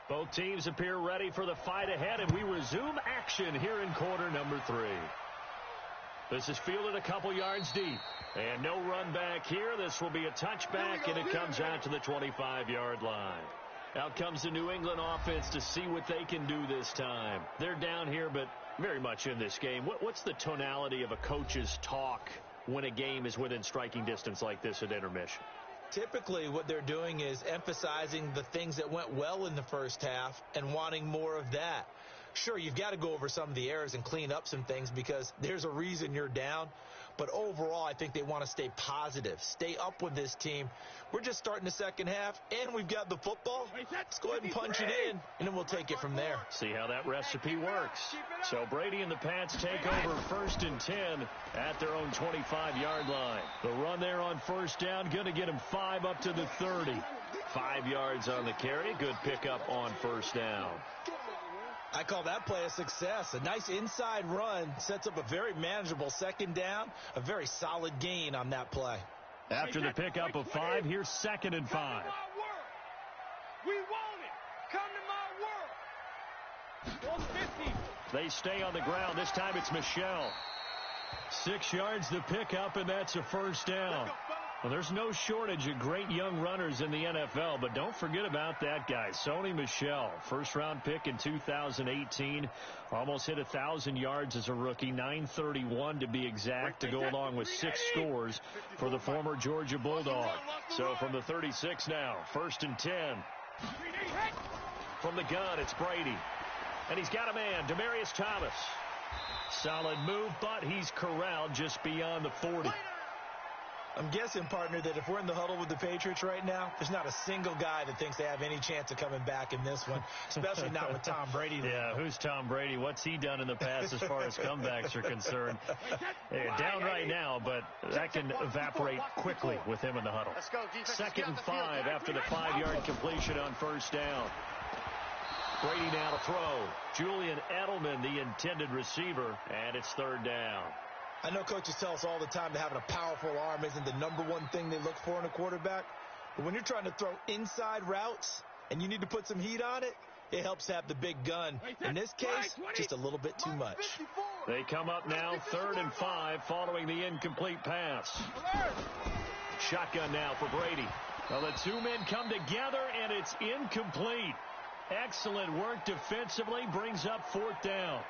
S2: Both teams appear ready for the fight ahead, and we resume action here in quarter number 3. This is fielded a couple yards deep. And no run back here. This will be a touchback, and it comes out to the 25-yard line. Out comes the New England offense to see what they can do this time. They're down here, but very much in this game. What's the tonality of a coach's talk when a game is within striking distance like this at intermission?
S3: Typically, what they're doing is emphasizing the things that went well in the first half and wanting more of that. Sure, you've got to go over some of the errors and clean up some things because there's a reason you're down. But overall, I think they want to stay positive, stay up with this team. We're just starting the second half, and we've got the football. Let's go ahead and punch it in, and then we'll take it from there.
S2: See how that recipe works. So Brady and the Pats take over 1st and 10 at their own 25-yard line. The run there on first down, going to get him 5 up to the 30. 5 yards on the carry. Good pickup on first down.
S3: I call that play a success. A nice inside run sets up a very manageable second down, a very solid gain on that play.
S2: After the pickup of 5, here's 2nd and 5.
S5: We want it. Come to my world. 50.
S2: They stay on the ground. This time it's Michelle. 6 yards the pickup, and that's a first down. Well, there's no shortage of great young runners in the NFL, but don't forget about that guy, Sony Michel. First-round pick in 2018. Almost hit 1,000 yards as a rookie, 931 to be exact, to go along with 6 scores for the former Georgia Bulldog. So from the 36 now, 1st and 10. From the gun, it's Brady. And he's got a man, Demaryius Thomas. Solid move, but he's corralled just beyond the 40.
S3: I'm guessing, partner, that if we're in the huddle with the Patriots right now, there's not a single guy that thinks they have any chance of coming back in this one, especially not with Tom Brady.
S2: Yeah, who's Tom Brady? What's he done in the past as far as comebacks are concerned? Down right now, but that can evaporate quickly with him in the huddle. 2nd and 5 after the 5-yard completion on first down. Brady now to throw. Julian Edelman, the intended receiver, and it's 3rd down.
S3: I know coaches tell us all the time that having a powerful arm isn't the #1 thing they look for in a quarterback. But when you're trying to throw inside routes and you need to put some heat on it, it helps to have the big gun. In this case, just a little bit too much.
S2: They come up now 3rd and 5 following the incomplete pass. Shotgun now for Brady. Well, the 2 men come together, and it's incomplete. Excellent work defensively, brings up 4th down.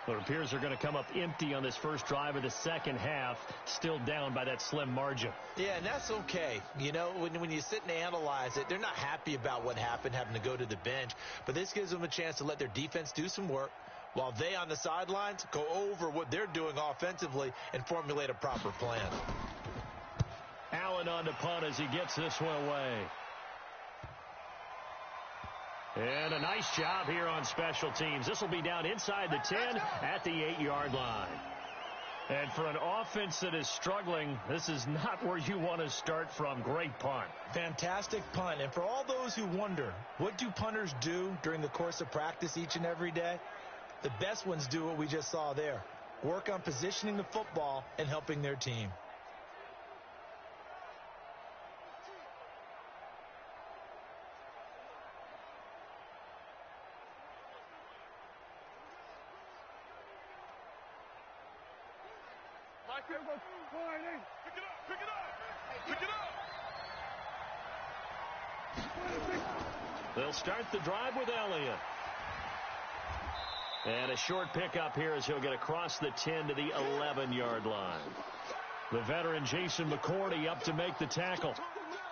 S2: Well, it appears they're going to come up empty on this first drive of the second half, still down by that slim margin.
S3: Yeah, and that's okay. You know, when you sit and analyze it, they're not happy about what happened, having to go to the bench. But this gives them a chance to let their defense do some work while they on the sidelines go over what they're doing offensively and formulate a proper plan.
S2: Allen on the punt as he gets this one away. And a nice job here on special teams. This will be down inside the 10 at the 8-yard line. And for an offense that is struggling, this is not where you want to start from. Great punt.
S3: Fantastic punt. And for all those who wonder, what do punters do during the course of practice each and every day? The best ones do what we just saw there. Work on positioning the football and helping their team.
S2: They'll start the drive with Elliott. And a short pickup here as he'll get across the 10 to the 11-yard line. The veteran Jason McCourty up to make the tackle.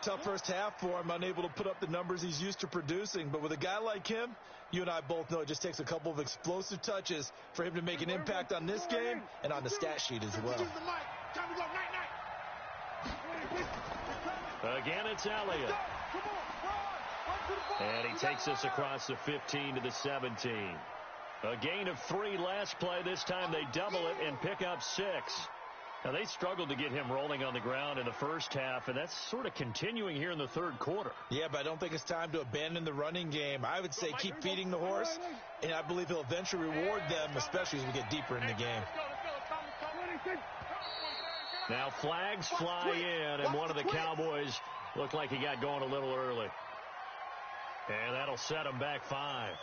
S3: Tough first half for him, unable to put up the numbers he's used to producing. But with a guy like him, you and I both know it just takes a couple of explosive touches for him to make an impact on this game and on the stat sheet as well.
S2: Again, it's Elliott. And he takes us across the 15 to the 17. A gain of 3 last play. This time they double it and pick up 6. Now, they struggled to get him rolling on the ground in the first half, and that's sort of continuing here in the third quarter.
S3: Yeah, but I don't think it's time to abandon the running game. I would say keep feeding the horse, and I believe he'll eventually reward them, especially as we get deeper in the game.
S2: Now flags fly in, and one of the Cowboys looked like he got going a little early. And that'll set him back 5.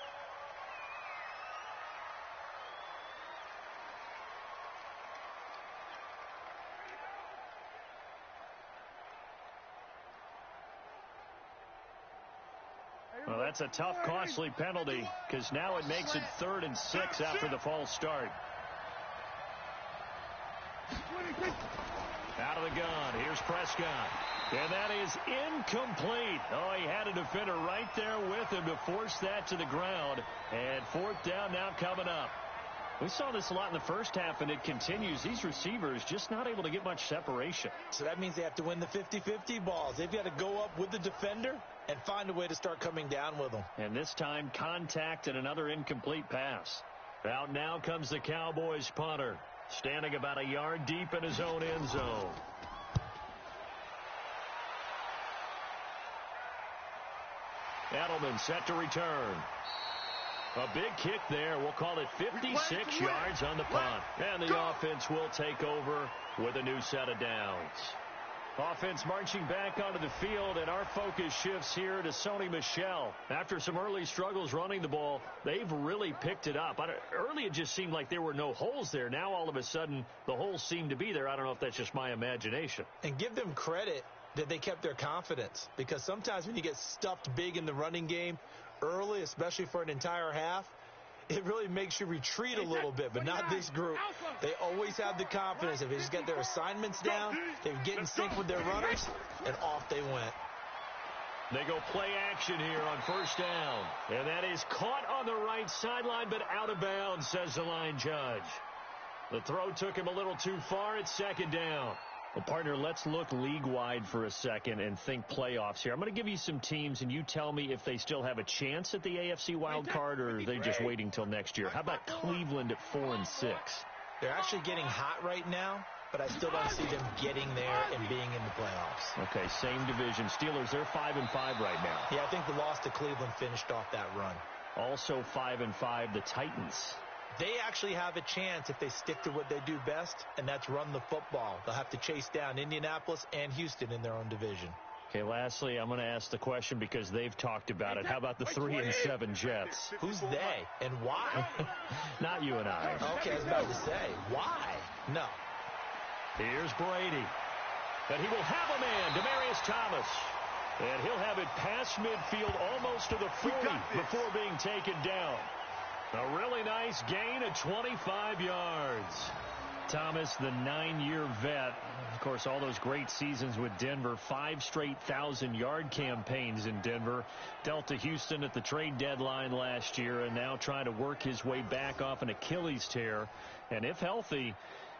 S2: Well, that's a tough, costly penalty because now it makes it 3rd and 6 after the false start. Out of the gun. Here's Prescott. And that is incomplete. Oh, he had a defender right there with him to force that to the ground. And fourth down now coming up. We saw this a lot in the first half, and it continues. These receivers just not able to get much separation.
S3: So that means they have to win the 50-50 balls. They've got to go up with the defender and find a way to start coming down with them.
S2: And this time, contact and another incomplete pass. Out now comes the Cowboys punter, standing about a yard deep in his own end zone. Edelman set to return. A big kick there. We'll call it 56 yards on the punt. And the offense will take over with a new set of downs. Offense marching back onto the field, and our focus shifts here to Sony Michel. After some early struggles running the ball, they've really picked it up. Early, it just seemed like there were no holes there. Now, all of a sudden, the holes seem to be there. I don't know if that's just my imagination.
S3: And give them credit that they kept their confidence, because sometimes when you get stuffed big in the running game early, especially for an entire half, it really makes you retreat a little bit, but not this group. They always have the confidence. If they just get their assignments down, they get in sync with their runners, and off they went.
S2: They go play action here on first down. And that is caught on the right sideline, but out of bounds, says the line judge. The throw took him a little too far. It's second down. Well, partner, let's look league-wide for a second and think playoffs here. I'm going to give you some teams, and you tell me if they still have a chance at the AFC wild card, or are they just waiting till next year. How about Cleveland at 4-6?
S3: They're actually getting hot right now, but I still don't see them getting there and being in the playoffs.
S2: Okay, same division. Steelers, they're 5-5 right now.
S3: Yeah, I think the loss to Cleveland finished off that run.
S2: Also 5-5, the Titans.
S3: They actually have a chance if they stick to what they do best, and that's run the football. They'll have to chase down Indianapolis and Houston in their own division.
S2: Okay, lastly, I'm going to ask the question because they've talked about it. How about the 3-7 Jets?
S3: Who's they and why?
S2: Not you and I.
S3: Okay, I was about to say, why? No.
S2: Here's Brady. And he will have a man, Demaryius Thomas. And he'll have it past midfield almost to the 40 before being taken down. A really nice gain of 25 yards. Thomas, the 9-year vet. Of course, all those great seasons with Denver. 5 straight 1,000-yard campaigns in Denver. Dealt to Houston at the trade deadline last year, and now trying to work his way back off an Achilles tear. And if healthy,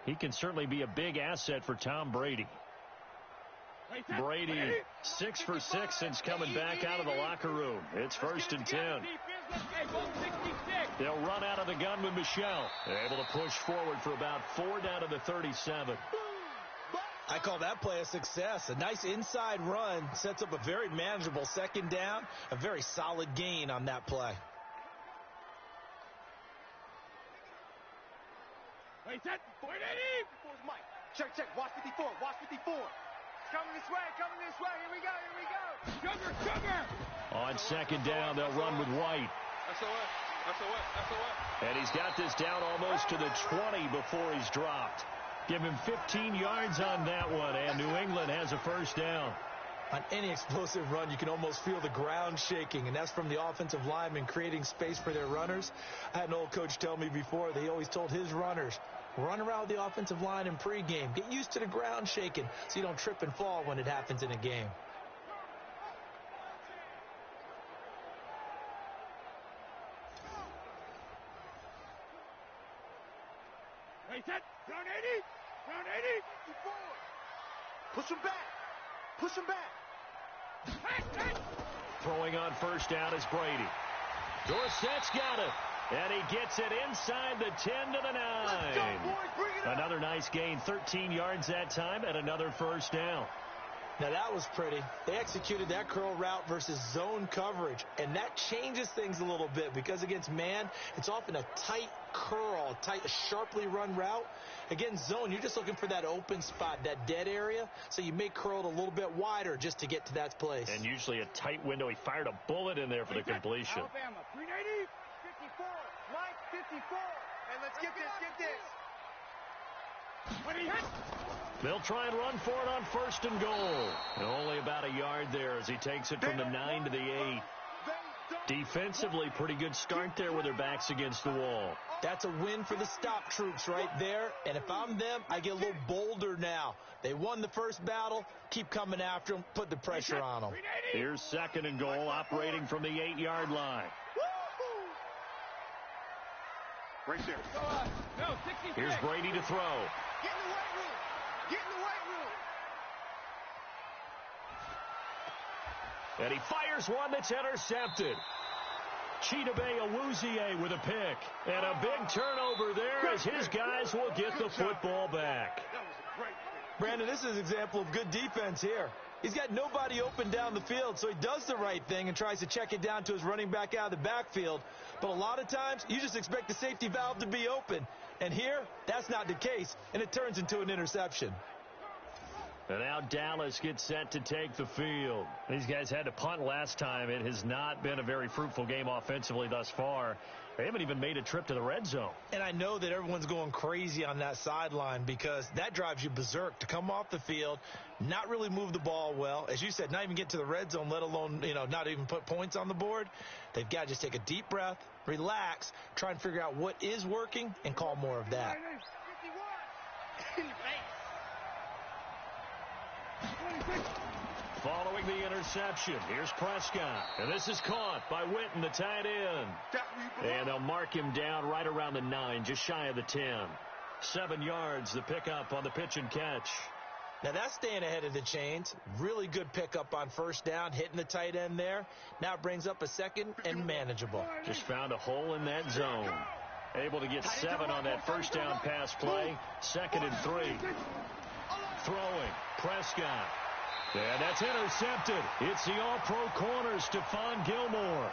S2: he can certainly be a big asset for Tom Brady. Brady, 6 for 6 since coming back out of the locker room. It's 1st and 10. They'll run out of the gun with Michel. They're able to push forward for about 4 down to the 37.
S3: I call that play a success. A nice inside run sets up a very manageable second down. A very solid gain on that play.
S4: Wait, set. Mike. Check. Watch 54. Watch 54. Coming this way. Here we go. Sugar.
S2: On second down, they'll run with White.
S5: That's what.
S2: And he's got this down almost to the 20 before he's dropped. Give him 15 yards on that one, and New England has a first down.
S3: On any explosive run, you can almost feel the ground shaking, and that's from the offensive linemen creating space for their runners. I had an old coach tell me before, they always told his runners, run around the offensive line in pregame. Get used to the ground shaking so you don't trip and fall when it happens in a game.
S4: Wait, set. Round 80. Push him back.
S2: Throwing on first down is Brady. Dorsett's got it. And he gets it inside the 10 to the 9.
S4: Let's go, boys. Bring it up.
S2: Another nice gain, 13 yards that time, and another first down.
S3: Now that was pretty. They executed that curl route versus zone coverage, and that changes things a little bit because against man, it's often a tight curl, a sharply run route. Against zone, you're just looking for that open spot, that dead area, so you may curl it a little bit wider just to get to that place.
S2: And usually a tight window. He fired a bullet in there for the completion.
S4: Alabama, 380. 54. Mike, 54. Hey, let's get this. When he hits.
S2: They'll try and run for it on 1st and goal. And only about a yard there as he takes it from the 9 to the 8. Defensively, pretty good start there with their backs against the wall.
S3: That's a win for the stop troops right there. And if I'm them, I get a little bolder now. They won the first battle. Keep coming after them. Put the pressure on them.
S2: Here's 2nd and goal, operating from the 8-yard line.
S4: Right there.
S5: No, 66.
S2: Here's Brady to throw.
S4: Get in the weight room. Get in the weight room.
S2: And he fires one that's intercepted. Chidobe Awuzie with a pick. And a big turnover there as his guys will get the football back.
S4: That was a great pick.
S3: Brandon, this is an example of good defense here. He's got nobody open down the field, so he does the right thing and tries to check it down to his running back out of the backfield. But a lot of times, you just expect the safety valve to be open. And here, that's not the case, and it turns into an interception.
S2: And now Dallas gets set to take the field. These guys had to punt last time. It has not been a very fruitful game offensively thus far. They haven't even made a trip to the red zone.
S3: And I know that everyone's going crazy on that sideline because that drives you berserk to come off the field, not really move the ball well. As you said, not even get to the red zone, let alone, not even put points on the board. They've got to just take a deep breath, relax, try and figure out what is working, and call more of that.
S4: 51. In the face.
S2: Following the interception, here's Prescott. And this is caught by Witten, the tight end. And they'll mark him down right around the 9, just shy of the 10. 7 yards, the pickup on the pitch and catch.
S3: Now that's staying ahead of the chains. Really good pickup on first down, hitting the tight end there. Now it brings up a 2nd and manageable.
S2: Just found a hole in that zone. Able to get 7 on that first down pass play. 2nd and 3. Throwing, Prescott. And that's intercepted. It's the all-pro corner, Stephon Gilmore.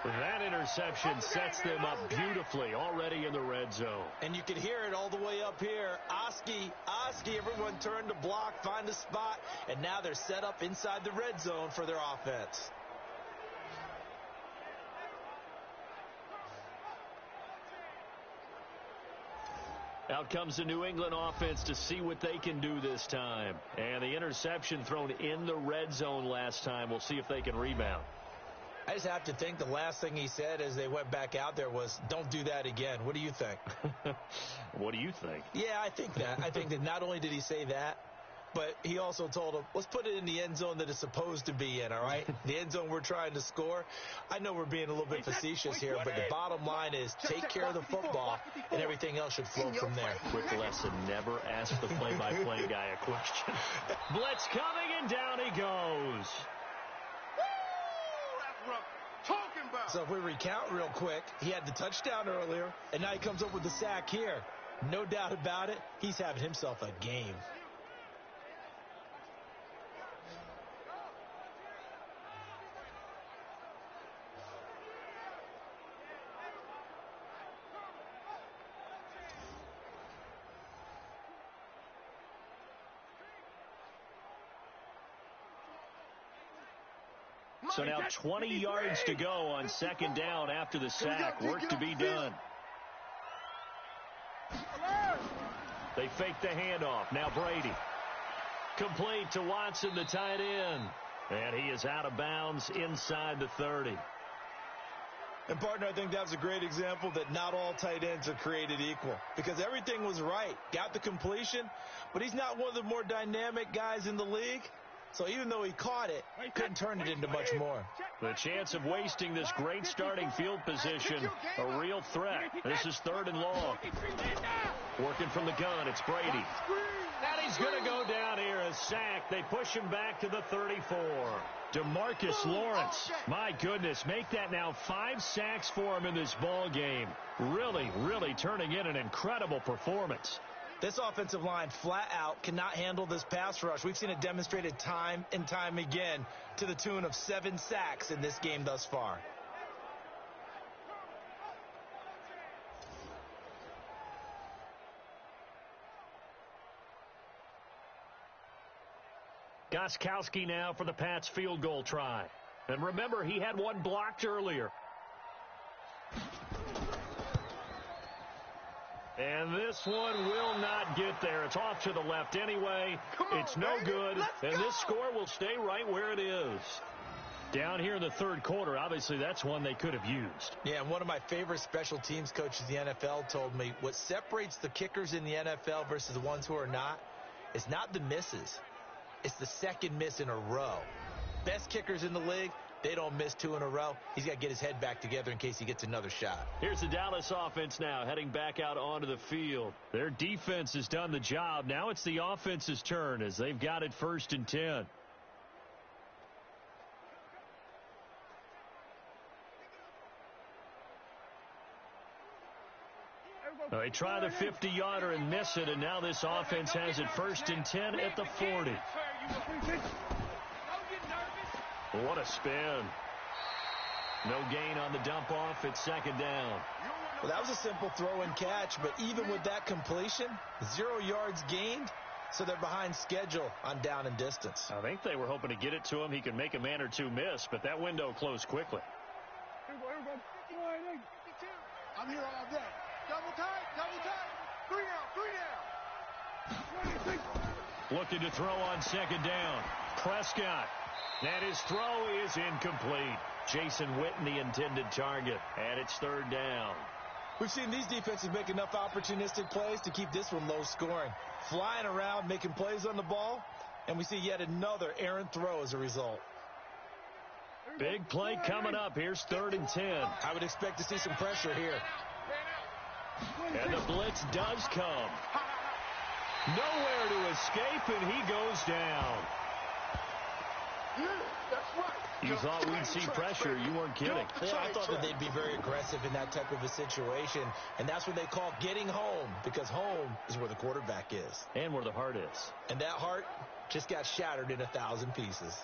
S2: That interception sets them up beautifully already in the red zone.
S3: And you can hear it all the way up here. Oski, everyone turned to block, find a spot, and now they're set up inside the red zone for their offense.
S2: Out comes the New England offense to see what they can do this time. And the interception thrown in the red zone last time. We'll see if they can rebound.
S3: I just have to think the last thing he said as they went back out there was, don't do that again. What do you think?
S2: What do you think?
S3: Yeah, I think that. I think that not only did he say that, but he also told him, let's put it in the end zone that it's supposed to be in, all right? The end zone we're trying to score. I know we're being a little bit facetious here, but the bottom line is take care of the football, and everything else should flow from there.
S2: Quick lesson, never ask the play-by-play guy a question. Blitz coming, and down he goes.
S3: So if we recount real quick, he had the touchdown earlier, and now he comes up with the sack here. No doubt about it, he's having himself a game.
S2: So now 20 yards to go on 2nd down after the sack. Work to be done. They fake the handoff. Now Brady. Complete to Watson, the tight end. And he is out of bounds inside the 30.
S3: And, partner, I think that's a great example that not all tight ends are created equal. Because everything was right. Got the completion, but he's not one of the more dynamic guys in the league. So even though he caught it, couldn't turn it into much more.
S2: The chance of wasting this great starting field position, a real threat. This is 3rd and long. Working from the gun, it's Brady. And he's going to go down here, a sack. They push him back to the 34. DeMarcus Lawrence, my goodness, make that now 5 sacks for him in this ball game. Really, really turning in an incredible performance.
S3: This offensive line flat out cannot handle this pass rush. We've seen it demonstrated time and time again to the tune of 7 sacks in this game thus far.
S2: Gostkowski now for the Pats field goal try. And remember, he had one blocked earlier. And this one will not get there. It's off to the left anyway. It's no good. And this score will stay right where it is. Down here in the third quarter, obviously that's one they could have used.
S3: Yeah, and one of my favorite special teams coaches in the NFL told me what separates the kickers in the NFL versus the ones who are not is not the misses. It's the second miss in a row. Best kickers in the league, they don't miss 2 in a row. He's got to get his head back together in case he gets another shot.
S2: Here's the Dallas offense now heading back out onto the field. Their defense has done the job. Now it's the offense's turn as they've got it 1st and 10. They try the 50-yarder and miss it, and now this offense has it 1st and 10 at the 40. What a spin. No gain on the dump off. It's 2nd down.
S3: Well, that was a simple throw and catch, but even with that completion, 0 yards gained, so they're behind schedule on down and distance.
S2: I think they were hoping to get it to him. He could make a man or two miss, but that window closed quickly.
S4: I'm here all day. Double tight, 3 down.
S2: Looking to throw on 2nd down. Prescott. And his throw is incomplete. Jason Witten, the intended target. And it's 3rd down.
S3: We've seen these defenses make enough opportunistic plays to keep this one low scoring. Flying around, making plays on the ball, and we see yet another errant throw as a result.
S2: Big play coming up. Here's 3rd and 10.
S3: I would expect to see some pressure here.
S2: And the blitz does come. Nowhere to escape, and he goes down. You thought we'd see pressure. You weren't kidding.
S3: Yeah, I thought that they'd be very aggressive in that type of a situation, and that's what they call getting home, because home is where the quarterback is.
S2: And where the heart is.
S3: And that heart just got shattered in 1,000 pieces.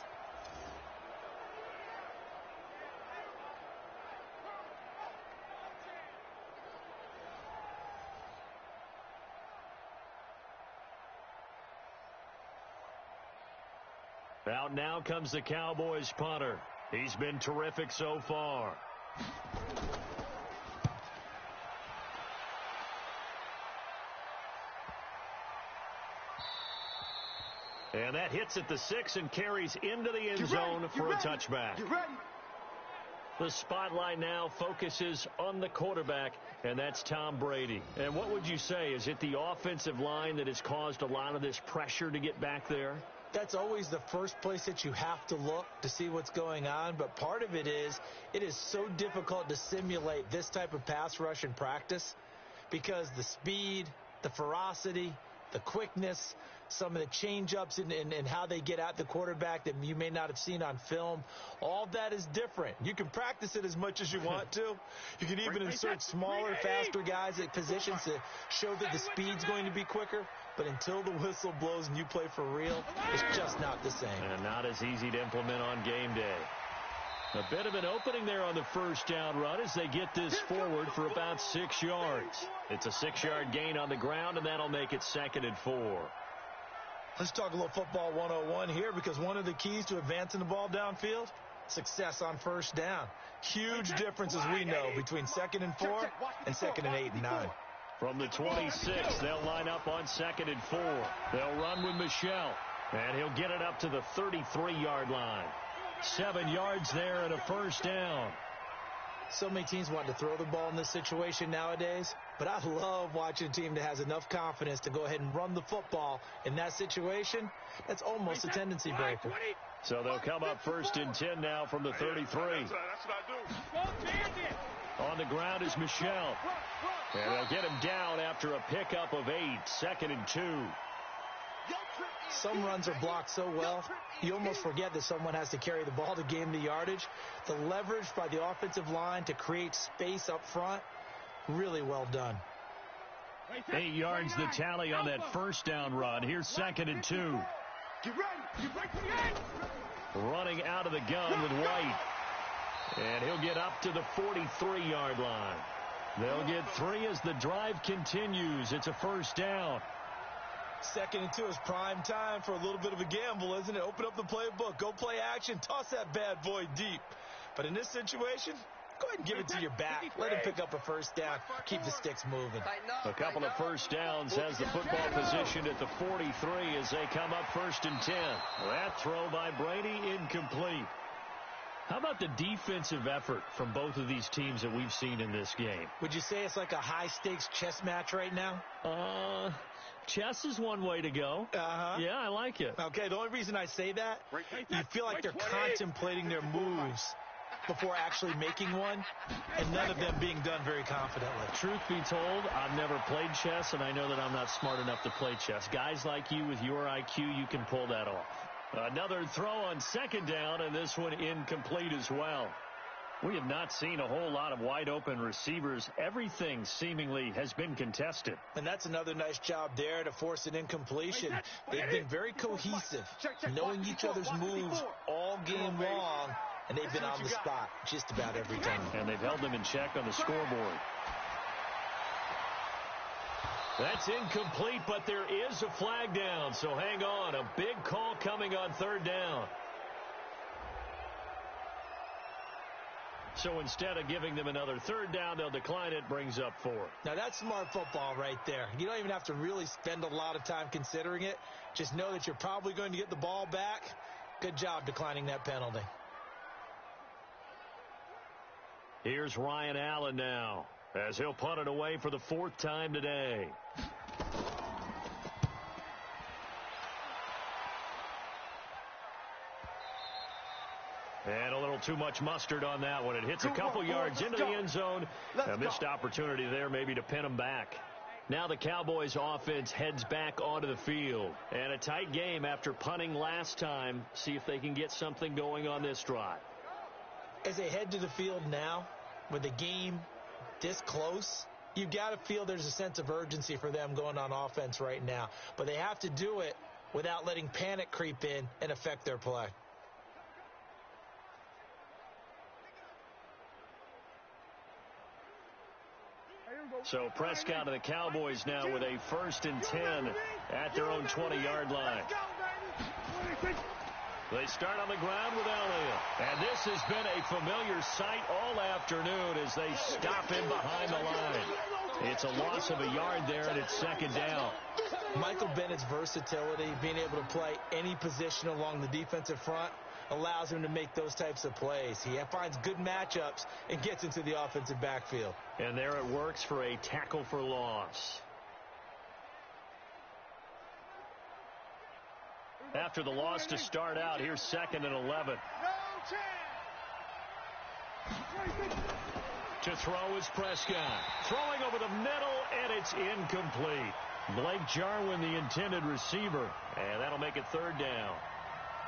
S2: Out now comes the Cowboys punter. He's been terrific so far. And that hits at the 6 and carries into the end zone for a touchback. The spotlight now focuses on the quarterback, and that's Tom Brady. And what would you say? Is it the offensive line that has caused a lot of this pressure to get back there?
S3: That's always the first place that you have to look to see what's going on. But part of it is so difficult to simulate this type of pass rush in practice because the speed, the ferocity, the quickness, some of the change-ups and how they get at the quarterback that you may not have seen on film, all that is different. You can practice it as much as you want to. You can even insert smaller, faster guys at positions to show that the speed's going to be quicker. But until the whistle blows and you play for real, it's just not the same.
S2: And not as easy to implement on game day. A bit of an opening there on the 1st down run as they get this forward for about 6 yards. It's a 6-yard gain on the ground, and that'll make it 2nd and 4.
S3: Let's talk a little football 101 here, because one of the keys to advancing the ball downfield, success on 1st down. Huge difference, as we know, between 2nd and 4 and 2nd and 8 and 9.
S2: From the 26, they'll line up on 2nd and 4. They'll run with Michelle, and he'll get it up to the 33-yard line. 7 yards there and a 1st down.
S3: So many teams want to throw the ball in this situation nowadays, but I love watching a team that has enough confidence to go ahead and run the football in that situation. That's almost a tendency breaker.
S2: So they'll come up 1st and 10 now from the 33.
S4: That's what I do.
S2: On the ground is Michelle. And they'll get him down after a pickup of 8, 2nd and 2.
S3: Some runs are blocked so well, you almost forget that someone has to carry the ball to gain the yardage. The leverage by the offensive line to create space up front, really well done.
S2: 8 yards the tally on that 1st down run. Here's 2nd and 2. Running out of the gun with White. And he'll get up to the 43-yard line. They'll get 3 as the drive continues. It's a 1st down.
S3: 2nd and 2 is prime time for a little bit of a gamble, isn't it? Open up the playbook. Go play action. Toss that bad boy deep. But in this situation, Go ahead and give it to your back. Let him pick up a first down. Keep the sticks moving.
S2: A couple of first downs has the football positioned at the 43 as they come up 1st and 10. That throw by Brady incomplete. How about the defensive effort from both of these teams that we've seen in this game?
S3: Would you say it's like a high-stakes chess match right now?
S2: Chess is one way to go. Yeah, I like it.
S3: Okay, the only reason I say that, you feel like they're contemplating their moves before actually making one, and none of them being done very confidently.
S2: Truth be told, I've never played chess, and I know that I'm not smart enough to play chess. Guys like you with your IQ, you can pull that off. Another throw on 2nd down, and this one incomplete as well. We have not seen a whole lot of wide-open receivers. Everything seemingly has been contested.
S3: And that's another nice job there to force an incompletion. They've been very cohesive, knowing each other's moves all game long, and they've been on the spot just about every time.
S2: And they've held them in check on the scoreboard. That's incomplete, but there is a flag down, so hang on. A big call coming on 3rd down. So instead of giving them another 3rd down, they'll decline it, brings up 4.
S3: Now that's smart football right there. You don't even have to really spend a lot of time considering it. Just know that you're probably going to get the ball back. Good job declining that penalty.
S2: Here's Ryan Allen now, as he'll punt it away for the 4th time today. And a little too much mustard on that one. It hits a couple yards into the end zone. A missed opportunity there maybe to pin them back. Now the Cowboys offense heads back onto the field. And a tight game after punting last time. See if they can get something going on this drive.
S3: As they head to the field now, with the game this close, you've got to feel there's a sense of urgency for them going on offense right now. But they have to do it without letting panic creep in and affect their play.
S2: So Prescott and the Cowboys now with a 1st and 10 at their own 20-yard line. They start on the ground with Elliott. And this has been a familiar sight all afternoon as they stop him behind the line. It's a loss of a yard there, and it's 2nd down.
S3: Michael Bennett's versatility, being able to play any position along the defensive front, allows him to make those types of plays. He finds good matchups and gets into the offensive backfield.
S2: And there it works for a tackle for loss. After the loss to start out, here's 2nd and 11. To throw is Prescott. Throwing over the middle, and it's incomplete. Blake Jarwin, the intended receiver. And that'll make it 3rd down.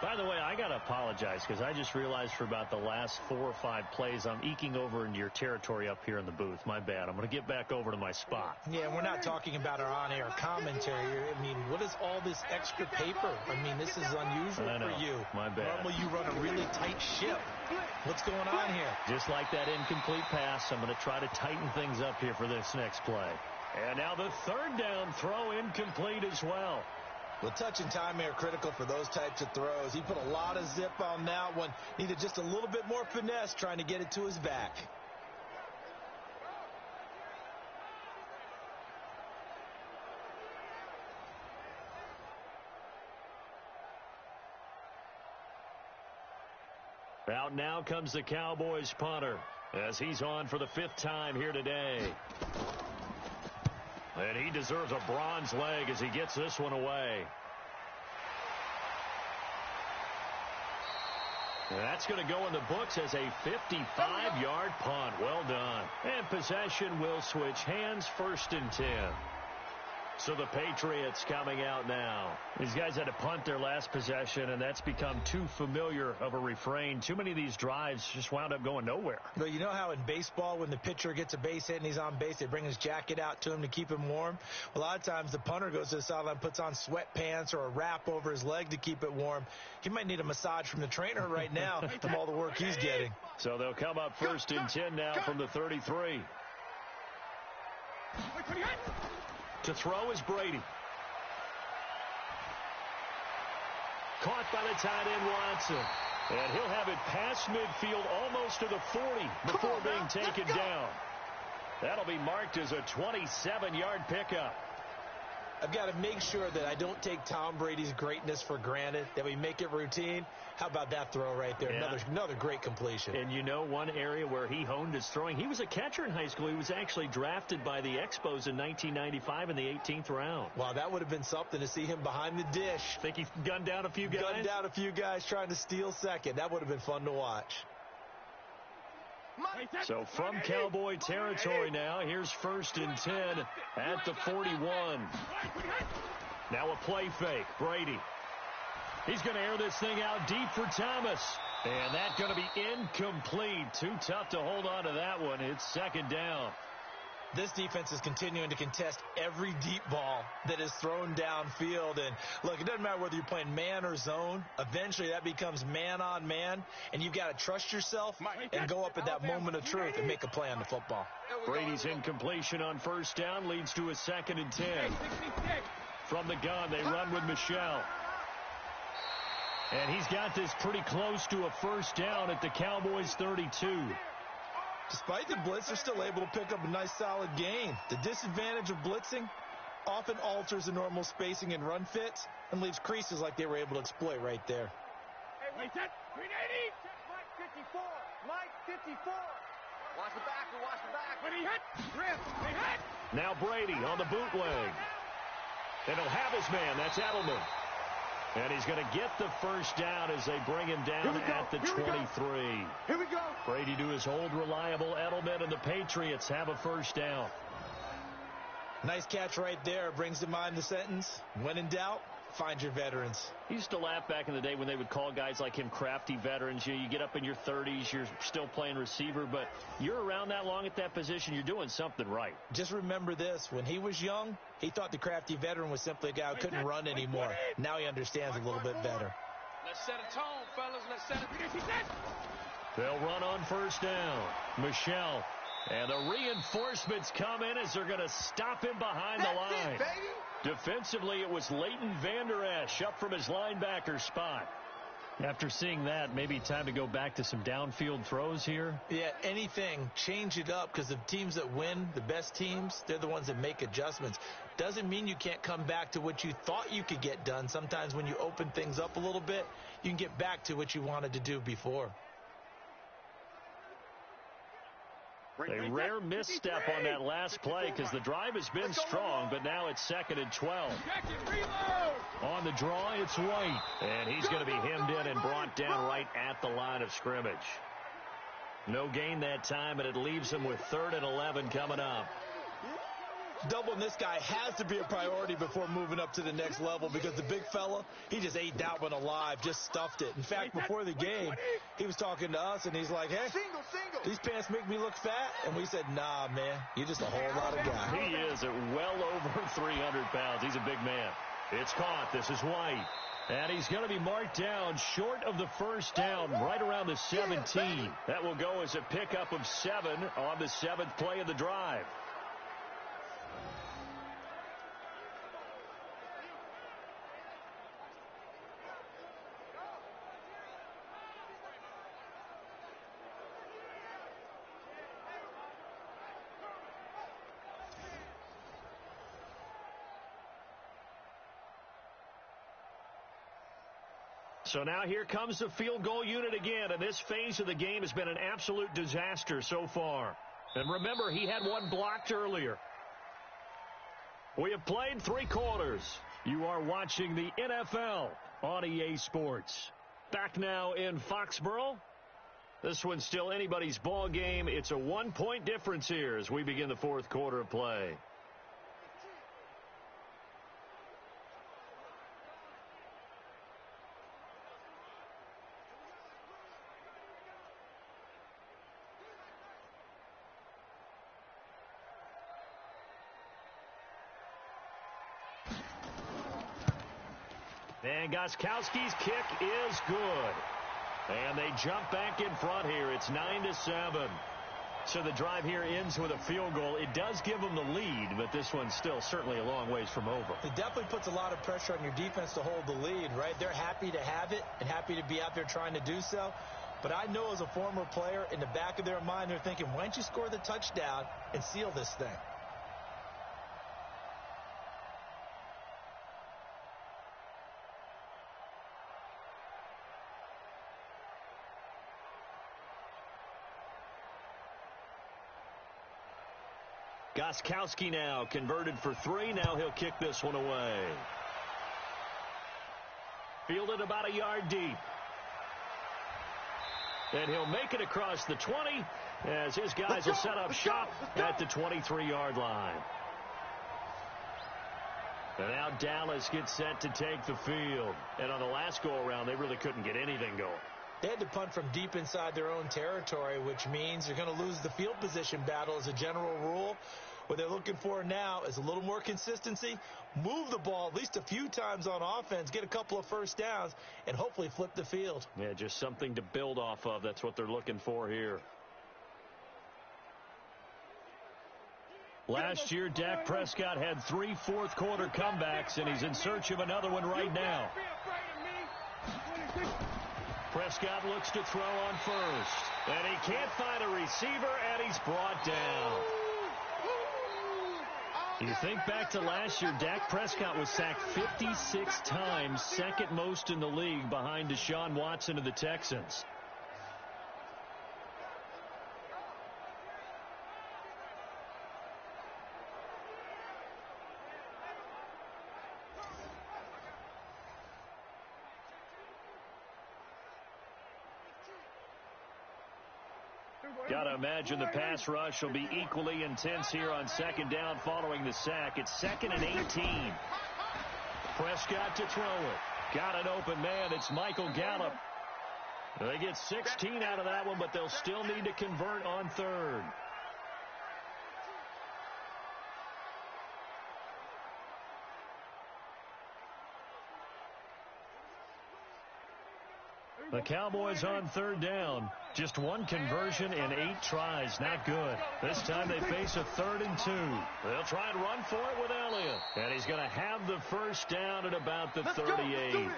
S2: By the way, I got to apologize because I just realized for about the last 4 or 5 plays, I'm eking over into your territory up here in the booth. My bad. I'm going to get back over to my spot.
S3: Yeah, we're not talking about our on-air commentary. I mean, what is all this extra paper? I mean, this is unusual for you.
S2: My bad.
S3: Normally you run a really tight ship. What's going on here?
S2: Just like that incomplete pass, I'm going to try to tighten things up here for this next play. And now the 3rd down throw incomplete as well.
S3: Well, touch and timing are critical for those types of throws. He put a lot of zip on that one. Needed just a little bit more finesse trying to get it to his back.
S2: Out now comes the Cowboys punter as he's on for the 5th time here today. And he deserves a bronze leg as he gets this one away. And that's going to go in the books as a 55-yard punt. Well done. And possession will switch hands, 1st and 10. So the Patriots coming out now. These guys had to punt their last possession, and that's become too familiar of a refrain. Too many of these drives just wound up going nowhere.
S3: Well, you know how in baseball when the pitcher gets a base hit and he's on base, they bring his jacket out to him to keep him warm? A lot of times the punter goes to the sideline, puts on sweatpants or a wrap over his leg to keep it warm. He might need a massage from the trainer right now from all the work he's getting.
S2: So they'll come up 1st and 10 now from the 33. To throw is Brady. Caught by the tight end Watson. And he'll have it past midfield almost to the 40 before being taken down. That'll be marked as a 27-yard pickup.
S3: I've got to make sure that I don't take Tom Brady's greatness for granted, that we make it routine. How about that throw right there?
S2: Yeah.
S3: Another great completion.
S2: And you know one area where he honed his throwing? He was a catcher in high school. He was actually drafted by the Expos in 1995 in the 18th round.
S3: Wow, that would have been something to see him behind the dish.
S2: Think he gunned down a few guys?
S3: Gunned down a few guys trying to steal second. That would have been fun to watch.
S2: So from Cowboy territory now, here's 1st and 10 at the 41. Now a play fake. Brady. He's going to air this thing out deep for Thomas. And that's going to be incomplete. Too tough to hold on to that one. It's 2nd down.
S3: This defense is continuing to contest every deep ball that is thrown downfield. And, look, it doesn't matter whether you're playing man or zone. Eventually, that becomes man-on-man, and you've got to trust yourself and go up at that moment of truth and make a play on the football.
S2: Brady's incompletion on 1st down leads to a 2nd and 10. From the gun, they run with Michel. And he's got this pretty close to a 1st down at the Cowboys' 32.
S3: Despite the blitz, they're still able to pick up a nice, solid gain. The disadvantage of blitzing often alters the normal spacing and run fits and leaves creases like they were able to exploit right there.
S4: Hey, set. 380. Mike 54. Mike 54. Watch the back. Watch the back. When he hit. Rip. He hit.
S2: Now Brady on the bootleg. And he'll have his man. That's Edelman. And he's going to get the 1st down as they bring him down at the 23.
S4: Here we go.
S2: Brady to his old reliable Edelman, and the Patriots have a 1st down.
S3: Nice catch right there. Brings to mind the sentence, when in doubt, find your veterans.
S2: He used to laugh back in the day when they would call guys like him crafty veterans. You get up in your 30s, you're still playing receiver, but you're around that long at that position, you're doing something right.
S3: Just remember this. When he was young, he thought the crafty veteran was simply a guy who couldn't run anymore. Now he understands a little bit better.
S5: Let's set a tone, fellas. Let's set it.
S2: They'll run on 1st down. Michel. And the reinforcements come in as they're going to stop him behind the line. Defensively, it was Leighton Vander Esch up from his linebacker spot. After seeing that, maybe time to go back to some downfield throws here.
S3: Yeah, anything. Change it up, because the teams that win, the best teams, they're the ones that make adjustments. Doesn't mean you can't come back to what you thought you could get done. Sometimes when you open things up a little bit, you can get back to what you wanted to do before.
S2: A rare misstep on that last play because the drive has been strong, but now it's 2nd and 12. On the draw, it's White. And he's going to be hemmed in and brought down right at the line of scrimmage. No gain that time, and it leaves him with 3rd and 11 coming up.
S3: Doubling this guy has to be a priority before moving up to the next level, because the big fella, he just ate that one alive, just stuffed it. In fact, before the game, he was talking to us, and he's like, hey, these pants make me look fat. And we said, nah, man, you're just a whole lot of guy.
S2: He is at well over 300 pounds. He's a big man. It's caught. This is White. And he's going to be marked down short of the 1st down, right around the 17. That will go as a pickup of 7 on the 7th play of the drive. So now here comes the field goal unit again, and this phase of the game has been an absolute disaster so far. And remember, he had one blocked earlier. We have played 3 quarters. You are watching the NFL on EA Sports. Back now in Foxborough. This one's still anybody's ball game. It's a 1-point difference here as we begin the 4th quarter of play. And Gostkowski's kick is good. And they jump back in front here. It's 9-7. So the drive here ends with a field goal. It does give them the lead, but this one's still certainly a long ways from over.
S3: It definitely puts a lot of pressure on your defense to hold the lead, right? They're happy to have it and happy to be out there trying to do so. But I know as a former player, in the back of their mind, they're thinking, why don't you score the touchdown and seal this thing?
S2: Gostkowski now converted for 3. Now he'll kick this one away. Fielded about a yard deep. And he'll make it across the 20 as his guys will set up shop at the 23-yard line. And now Dallas gets set to take the field. And on the last go-around, they really couldn't get anything going.
S3: They had to punt from deep inside their own territory, which means they're going to lose the field position battle as a general rule. What they're looking for now is a little more consistency, move the ball at least a few times on offense, get a couple of first downs, and hopefully flip the field.
S2: Yeah, just something to build off of. That's what they're looking for here. Last year, Dak Prescott had 3 fourth-quarter comebacks, and he's in search of another one right now. Prescott looks to throw on first, and he can't find a receiver, and he's brought down. You think back to last year, Dak Prescott was sacked 56 times, second most in the league behind Deshaun Watson of the Texans. Got to imagine the pass rush will be equally intense here on second down following the sack. It's 2nd and 18. Prescott to throw it. Got an open man. It's Michael Gallup. They get 16 out of that one, but they'll still need to convert on 3rd. The Cowboys on 3rd down. Just 1 conversion and 8 tries. Not good. This time they face a 3rd and 2. They'll try and run for it with Elliott. And he's going to have the first down at about the 38.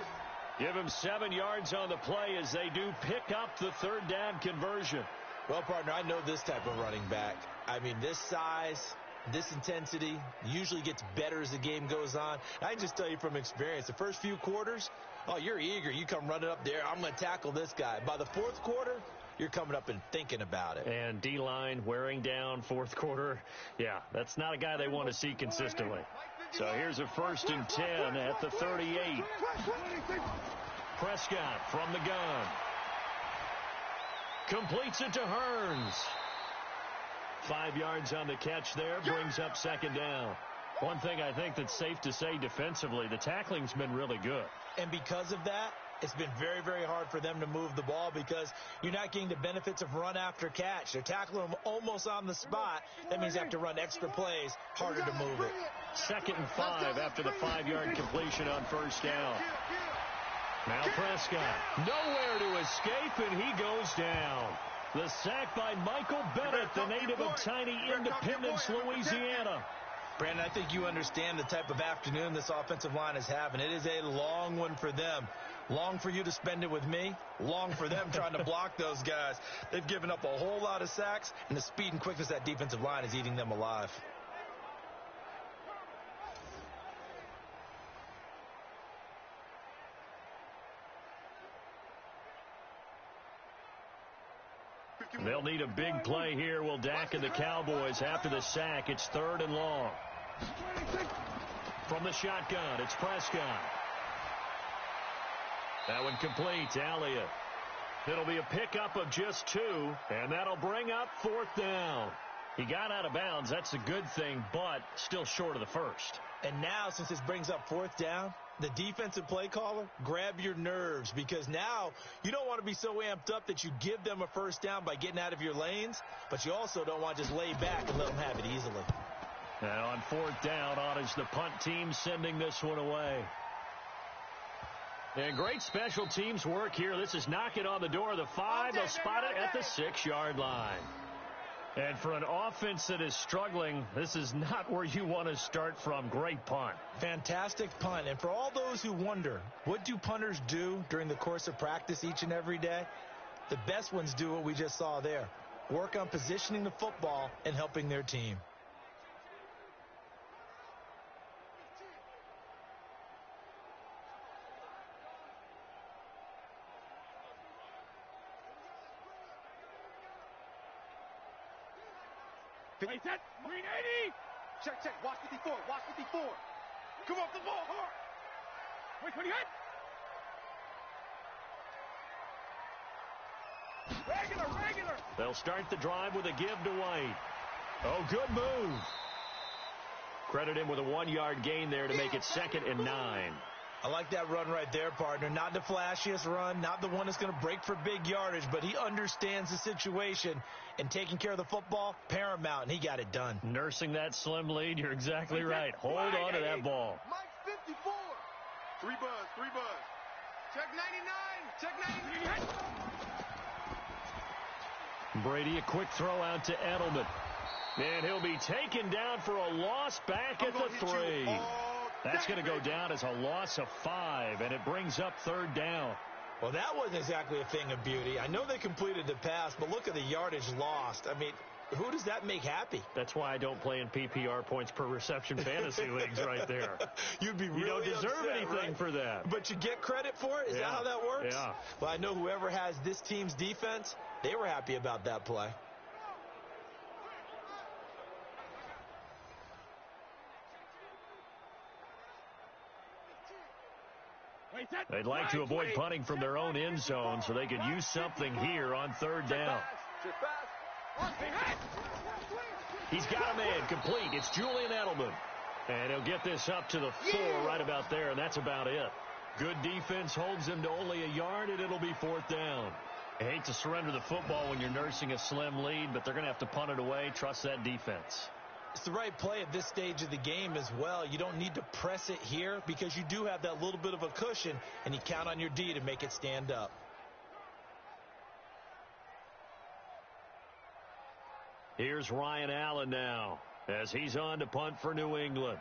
S2: Give him 7 yards on the play as they do pick up the 3rd down conversion.
S3: Well, partner, I know this type of running back. I mean, this size, this intensity usually gets better as the game goes on. I can just tell you from experience, the first few quarters, oh, you're eager. You come running up there. I'm going to tackle this guy. By the 4th quarter, you're coming up and thinking about it.
S2: And D-line wearing down 4th quarter. Yeah, that's not a guy they want to see consistently. So here's a 1st and 10 at the 38. Prescott from the gun. Completes it to Hearns. 5 yards on the catch there. Brings up 2nd down. One thing I think that's safe to say defensively, the tackling's been really good.
S3: And because of that, it's been very, very hard for them to move the ball because you're not getting the benefits of run after catch. They're tackling them almost on the spot. That means they have to run extra plays, harder to move it.
S2: 2nd and 5 after the 5-yard completion on 1st down. Now Prescott, nowhere to escape, and he goes down. The sack by Michael Bennett, the native of tiny Independence, Louisiana.
S3: Brandon, I think you understand the type of afternoon this offensive line is having. It is a long one for them. Long for you to spend it with me. Long for them trying to block those guys. They've given up a whole lot of sacks, and the speed and quickness of that defensive line is eating them alive.
S2: They'll need a big play here. Will Dak and the Cowboys after the sack. It's 3rd and long. From the shotgun, it's Prescott. That one complete. Elliott. It'll be a pickup of just 2, and that'll bring up 4th down. He got out of bounds. That's a good thing, but still short of the 1st.
S3: And now, since this brings up 4th down, the defensive play caller, grab your nerves, because now you don't want to be so amped up that you give them a 1st down by getting out of your lanes, but you also don't want to just lay back and let them have it easily.
S2: Now on 4th down, on is the punt team sending this one away. And great special teams work here. This is knocking on the door of the 5. They'll spot it at the 6-yard line. And for an offense that is struggling, this is not where you want to start from. Great punt.
S3: Fantastic punt. And for all those who wonder, what do punters do during the course of practice each and every day? The best ones do what we just saw there. Work on positioning the football and helping their team.
S4: Ready, set, 380. Check, check. Watch 54. Watch 54. Come off the ball hard. Wait, 20 hit. Regular.
S2: They'll start the drive with a give to White. Oh, good move. Credit him with a 1-yard gain there to make it 2nd and 9.
S3: I like that run right there, partner. Not the flashiest run, not the one that's going to break for big yardage, but he understands the situation, and taking care of the football, paramount, and he got it done.
S2: Nursing that slim lead, you're exactly right. Hold on to that ball.
S4: Mike 54. 3 buzz. Check 99. Check 99.
S2: Brady, a quick throw out to Edelman. And he'll be taken down for a loss back at the 3. That's going to go down as a loss of 5, and it brings up 3rd down.
S3: Well, that wasn't exactly a thing of beauty. I know they completed the pass, but look at the yardage lost. I mean, who does that make happy?
S2: That's why I don't play in PPR points per reception fantasy leagues right there.
S3: You'd be really
S2: You don't deserve
S3: upset,
S2: anything
S3: right?
S2: for that.
S3: But you get credit for it? Is that how that works?
S2: Yeah.
S3: Well, I know whoever has this team's defense, they were happy about that play.
S2: They'd like to avoid punting from their own end zone so they could use something here on 3rd down. He's got a man complete. It's Julian Edelman. And he'll get this up to the 4 right about there, and that's about it. Good defense holds him to only a yard, and it'll be 4th down. I hate to surrender the football when you're nursing a slim lead, but they're going to have to punt it away. Trust that defense.
S3: It's the right play at this stage of the game as well. You don't need to press it here because you do have that little bit of a cushion, and you count on your D to make it stand up.
S2: Here's Ryan Allen now as he's on to punt for New England.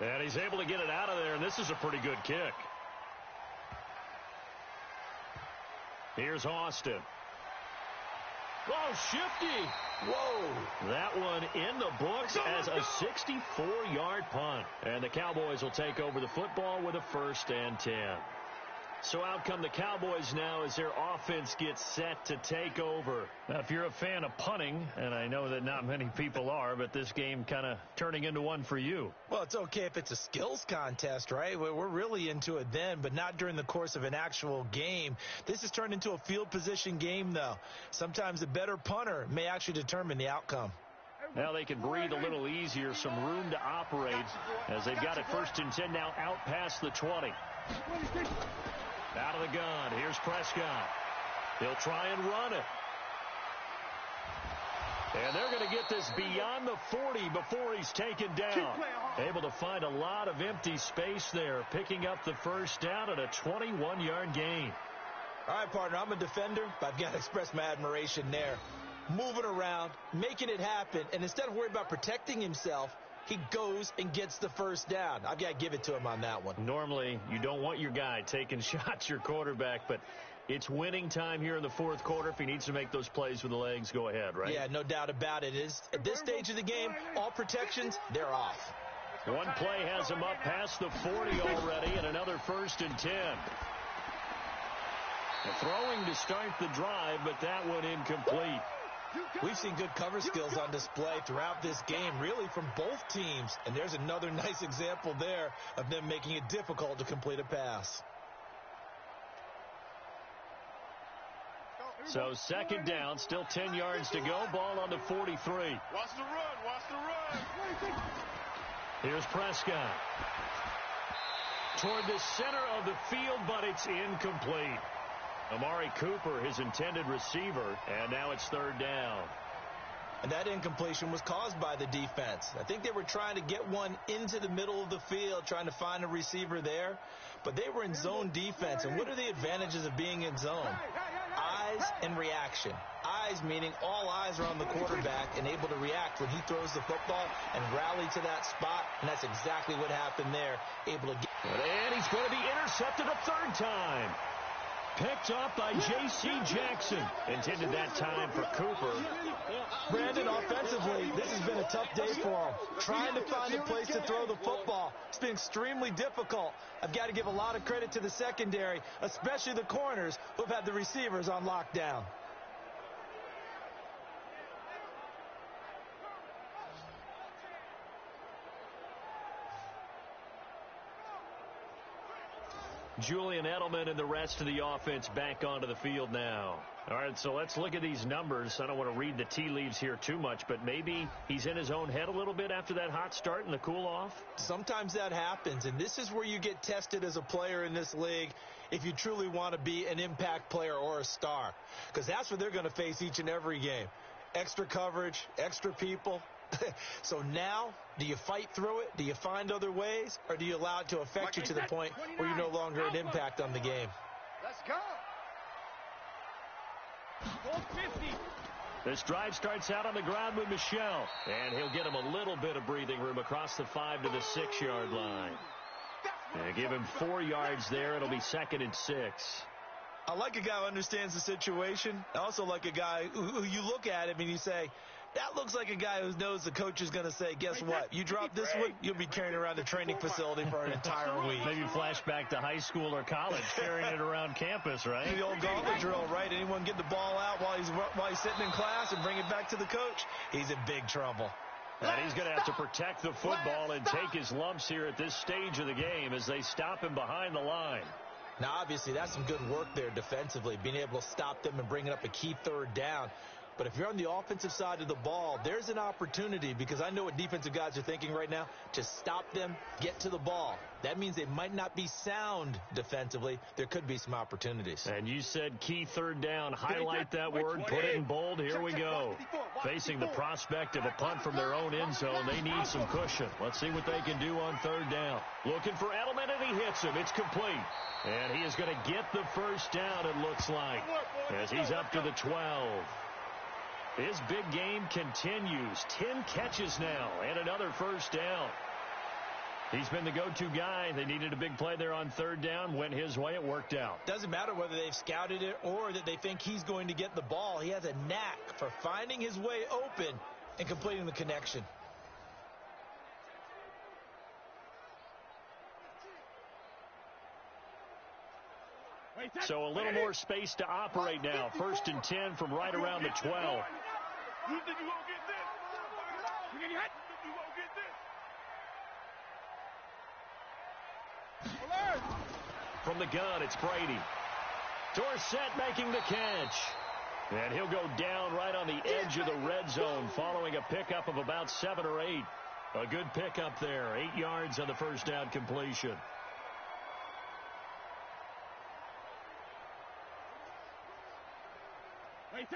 S2: And he's able to get it out of there, and this is a pretty good kick. Here's Austin. Oh, shifty. Whoa. That one in the books as a 64-yard punt. And the Cowboys will take over the football with a 1st and 10. So out come the Cowboys now as their offense gets set to take over. Now, if you're a fan of punting, and I know that not many people are, but this game kind of turning into one for you.
S3: Well, it's okay if it's a skills contest, right? We're really into it then, but not during the course of an actual game. This has turned into a field position game, though. Sometimes the better punter may actually determine the outcome.
S2: Now they can breathe a little easier, some room to operate as they've got it 1st and 10 now out past the 20. Out of the gun. Here's Prescott. He'll try and run it. And they're going to get this beyond the 40 before he's taken down. Able to find a lot of empty space there, picking up the 1st down at a 21-yard gain.
S3: All right, partner, I'm a defender, but I've got to express my admiration there. Moving around, making it happen, and instead of worrying about protecting himself, he goes and gets the 1st down. I've got to give it to him on that one.
S2: Normally, you don't want your guy taking shots, your quarterback, but it's winning time here in the 4th quarter. If he needs to make those plays with the legs, go ahead, right?
S3: Yeah, no doubt about it. At this stage of the game, all protections, they're off.
S2: One play has him up past the 40 already, and another 1st and 10. Throwing to start the drive, but that one incomplete.
S3: We've seen good cover skills on display throughout this game, really from both teams. And there's another nice example there of them making it difficult to complete a pass.
S2: So 2nd down, still 10 yards to go. Ball on the 43.
S4: Watch the run.
S2: Here's Prescott. Toward the center of the field, but it's incomplete. Amari Cooper, his intended receiver, and now it's 3rd down.
S3: And that incompletion was caused by the defense. I think they were trying to get one into the middle of the field, trying to find a receiver there. But they were in zone defense. And what are the advantages of being in zone? Eyes and reaction. Eyes meaning all eyes are on the quarterback and able to react when he throws the football and rally to that spot. And that's exactly what happened there. Able to get.
S2: And he's going to be intercepted a third time. Picked up by J.C. Jackson. Intended that time for Cooper.
S3: Brandon, offensively, this has been a tough day for him. Trying to find a place to throw the football. It's been extremely difficult. I've got to give a lot of credit to the secondary, especially the corners who've had the receivers on lockdown.
S2: Julian Edelman and the rest of the offense back onto the field now. All right, so let's look at these numbers. I don't want to read the tea leaves here too much, but maybe he's in his own head a little bit after that hot start and the cool-off.
S3: Sometimes that happens, and this is where you get tested as a player in this league if you truly want to be an impact player or a star, because that's what they're going to face each and every game. Extra coverage, extra people. So now, do you fight through it? Do you find other ways? Or do you allow it to affect you to the point where you're no longer an impact on the game?
S4: Let's go.
S2: This drive starts out on the ground with Michel. And he'll get him a little bit of breathing room across the 5 to the 6-yard line. And give him 4 yards there. It'll be 2nd and 6.
S3: I like a guy who understands the situation. I also like a guy who you look at him and you say, that looks like a guy who knows the coach is going to say, guess what? You drop this one, you'll be carrying around the training facility for an entire week.
S2: Maybe flashback to high school or college, carrying it around campus, right?
S3: The old gauntlet drill, right? Anyone get the ball out while he's sitting in class and bring it back to the coach? He's in big trouble.
S2: And he's going to have to protect the football and take his lumps here at this stage of the game as they stop him behind the line.
S3: Now, obviously, that's some good work there defensively, being able to stop them and bringing up a key third down. But if you're on the offensive side of the ball, there's an opportunity, because I know what defensive guys are thinking right now, to stop them, get to the ball. That means they might not be sound defensively. There could be some opportunities.
S2: And you said key third down. Highlight that word. Put it in bold. Here we go. Facing the prospect of a punt from their own end zone, they need some cushion. Let's see what they can do on third down. Looking for Edelman, and he hits him. It's complete. And he is going to get the first down, it looks like, as he's up to the 12. His big game continues. 10 catches now and another first down. He's been the go-to guy. They needed a big play there on third down. Went his way. It worked out.
S3: Doesn't matter whether they've scouted it or that they think he's going to get the ball. He has a knack for finding his way open and completing the connection.
S2: So a little more space to operate now. 1st and 10 from right around the 12. From the gun, it's Brady. Dorsett making the catch. And he'll go down right on the edge of the red zone following a pickup of about 7 or 8. A good pickup there. 8 yards on the first down completion.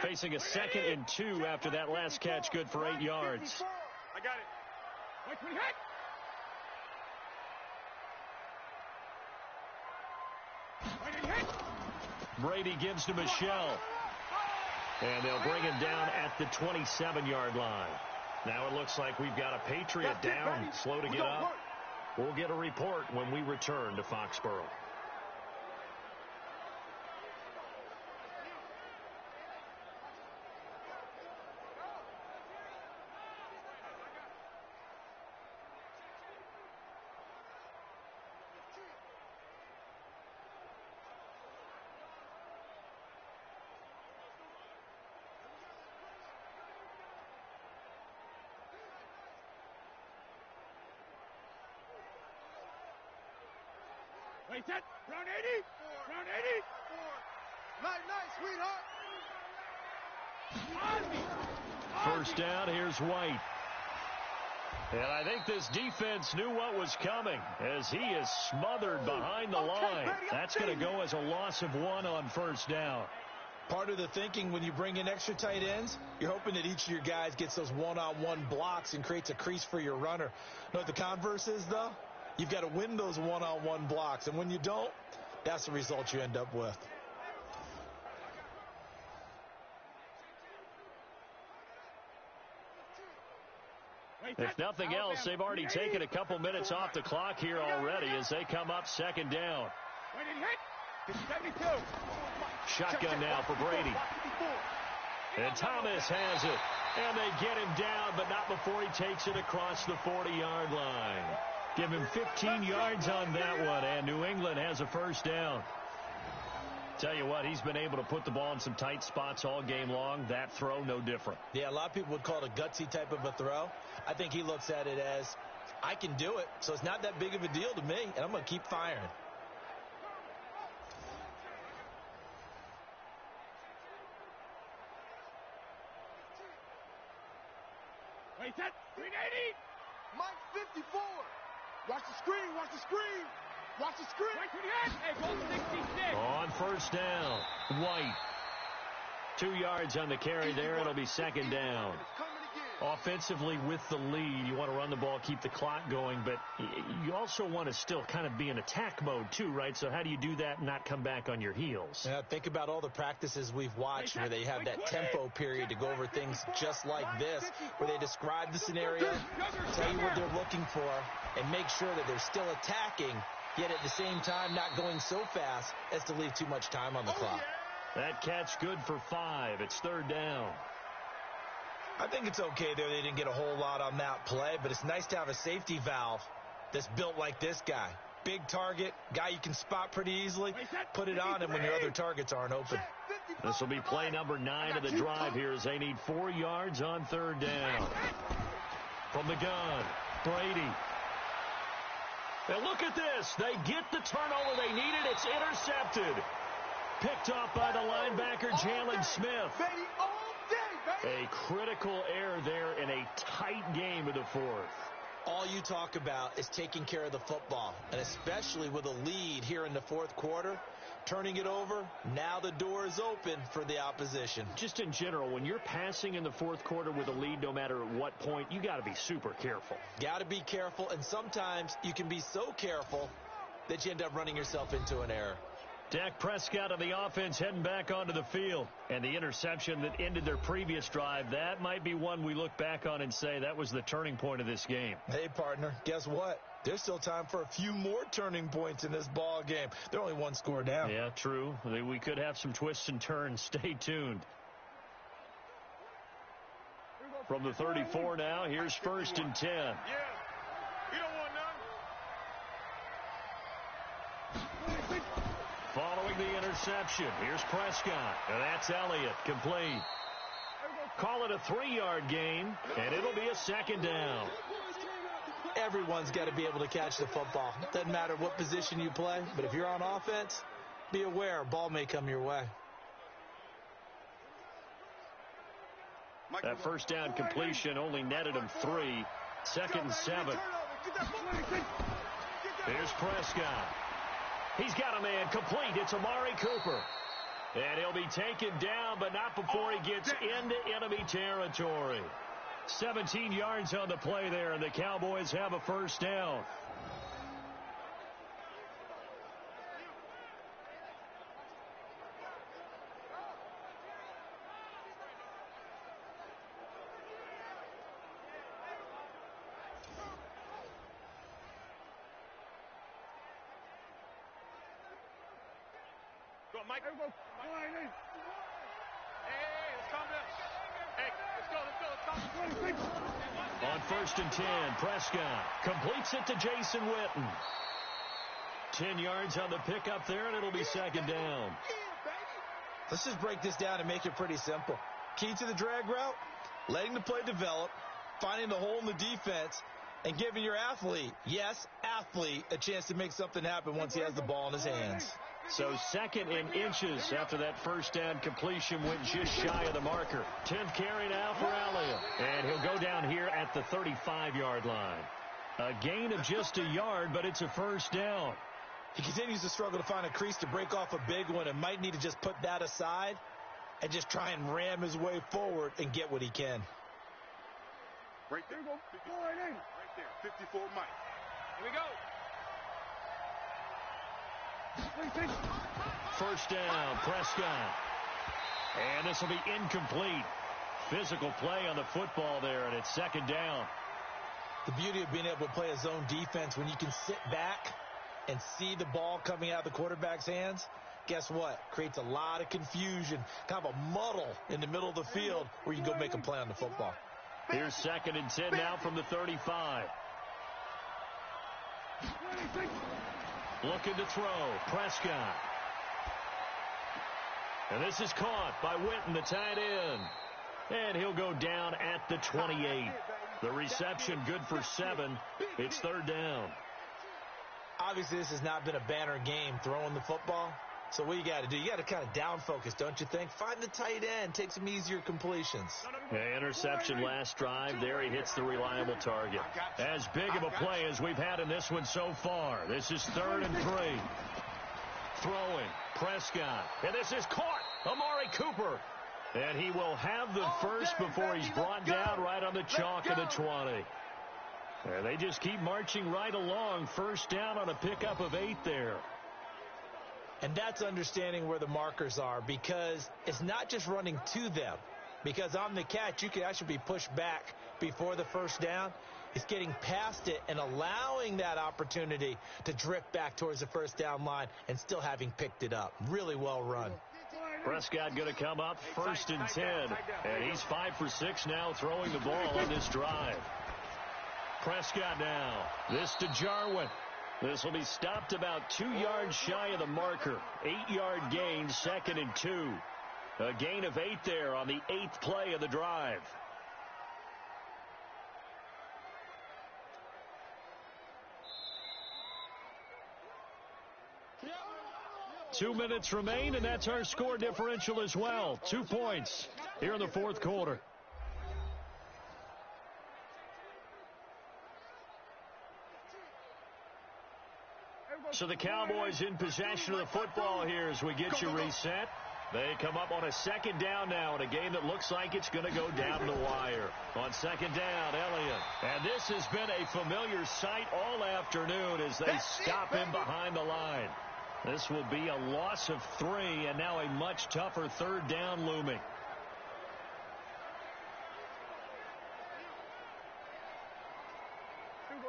S2: Facing a 2nd and 2 after that last catch, good for 8 yards.
S4: I got it.
S2: Brady gives to Michel. And they'll bring him down at the 27-yard line. Now it looks like we've got a Patriot down, slow to get up. We'll get a report when we return to Foxborough.
S4: Wait, set. Round 80. Round 80. Night, sweetheart.
S2: First down, here's White. And I think this defense knew what was coming as he is smothered behind the line. That's going to go as a loss of 1 on first down.
S3: Part of the thinking when you bring in extra tight ends, you're hoping that each of your guys gets those one-on-one blocks and creates a crease for your runner. You know what the converse is, though? You've got to win those one-on-one blocks, and when you don't, that's the result you end up with.
S2: If nothing else, they've already taken a couple minutes off the clock here already as they come up second down. Shotgun now for Brady. And Thomas has it. And they get him down, but not before he takes it across the 40-yard line. Give him 15 yards on that one, and New England has a first down. Tell you what, he's been able to put the ball in some tight spots all game long. That throw, no different.
S3: Yeah, a lot of people would call it a gutsy type of a throw. I think he looks at it as, I can do it, so it's not that big of a deal to me, and I'm going to keep firing.
S4: Wait, that 380. Mike 54. Watch the screen, watch the screen. Watch the screen. Hey, goal 66.
S2: On first down, White. 2 yards on the carry there. It'll be second down. Offensively with the lead, you want to run the ball, keep the clock going, but you also want to still kind of be in attack mode too, right? So how do you do that and not come back on your heels?
S3: Yeah, think about all the practices we've watched where they have that tempo period to go over things just like this, where they describe the scenario, tell you what they're looking for, and make sure that they're still attacking, yet at the same time not going so fast as to leave too much time on the clock.
S2: That catch good for 5. It's third down.
S3: I think it's okay there. They didn't get a whole lot on that play, but it's nice to have a safety valve that's built like this guy. Big target, guy you can spot pretty easily. Put it on him when your other targets aren't open.
S2: This will be play number 9 of the drive here as they need 4 yards on third down. From the gun, Brady. And look at this. They get the turnover they needed. It's intercepted. Picked off by the linebacker, Jalen Smith. A critical error there in a tight game of the fourth.
S3: All you talk about is taking care of the football, and especially with a lead here in the fourth quarter, turning it over, now the door is open for the opposition.
S2: Just in general, when you're passing in the fourth quarter with a lead, no matter at what point, you got to be super careful.
S3: Got to be careful, and sometimes you can be so careful that you end up running yourself into an error.
S2: Dak Prescott of the offense heading back onto the field. And the interception that ended their previous drive, that might be one we look back on and say that was the turning point of this game.
S3: Hey, partner, guess what? There's still time for a few more turning points in this ball game. They're only one score down.
S2: Yeah, true. We could have some twists and turns. Stay tuned. From the 34 now, here's 1st and 10.
S4: Yeah, you don't want none.
S2: Following the interception, here's Prescott, and that's Elliott, complete. Call it a 3-yard gain, and it'll be a second down.
S3: Everyone's got to be able to catch the football. Doesn't matter what position you play, but if you're on offense, be aware a ball may come your way.
S2: That first down completion only netted him 3. 2nd and 7. Here's Prescott. He's got a man complete. It's Amari Cooper. And he'll be taken down, but not before he gets into enemy territory. 17 yards on the play there, and the Cowboys have a first down.
S4: Go on, Mike. Hey, let's calm down. Hey, let's go.
S2: On 1st and 10, Prescott completes it to Jason Witten. 10 yards on the pickup there, and it'll be second down.
S3: Let's just break this down and make it pretty simple. Key to the drag route, letting the play develop, finding the hole in the defense, and giving your athlete, yes, athlete, a chance to make something happen once he has the ball in his hands.
S2: So 2nd and inches after that first down completion went just shy of the marker. 10th carry now for Elliott. And he'll go down here at the 35-yard line. A gain of just a yard, but it's a first down.
S3: He continues to struggle to find a crease to break off a big one and might need to just put that aside and just try and ram his way forward and get what he can.
S4: Right there. Right there. 54 Mike.
S5: Here we go.
S2: First down, Prescott. And this will be incomplete. Physical play on the football there, and it's second down.
S3: The beauty of being able to play a zone defense when you can sit back and see the ball coming out of the quarterback's hands, guess what? Creates a lot of confusion, kind of a muddle in the middle of the field where you can go make a play on the football.
S2: Here's 2nd and 10 now from the 35. Looking to throw. Prescott. And this is caught by Witten, the tight end. And he'll go down at the 28. The reception good for 7. It's 3rd down.
S3: Obviously, this has not been a banner game throwing the football. So what you got to do, you got to kind of down focus, don't you think? Find the tight end, take some easier completions.
S2: Yeah, interception last drive. There he hits the reliable target. As big of a play as we've had in this one so far. This is 3rd and 3. Throwing, Prescott. And this is caught. Amari Cooper. And he will have the first before he's brought down right on the chalk of the 20. And they just keep marching right along. First down on a pickup of 8 there.
S3: And that's understanding where the markers are, because it's not just running to them. Because on the catch, you could actually be pushed back before the first down. It's getting past it and allowing that opportunity to drift back towards the first down line and still having picked it up. Really well run.
S2: Prescott going to come up 1st and 10. And he's 5 for 6 now throwing the ball on this drive. Prescott now. This to Jarwin. This will be stopped about 2 yards shy of the marker. 8-yard gain, 2nd and 2. A gain of 8 there on the 8th play of the drive. Two minutes remain, and that's our score differential as well. 2 points here in the 4th quarter. So the Cowboys in possession of the football here as we get you reset. They come up on a 2nd down now in a game that looks like it's going to go down the wire. On 2nd down, Elliott. And this has been a familiar sight all afternoon as they stop him behind the line. This will be a loss of 3, and now a much tougher 3rd down looming.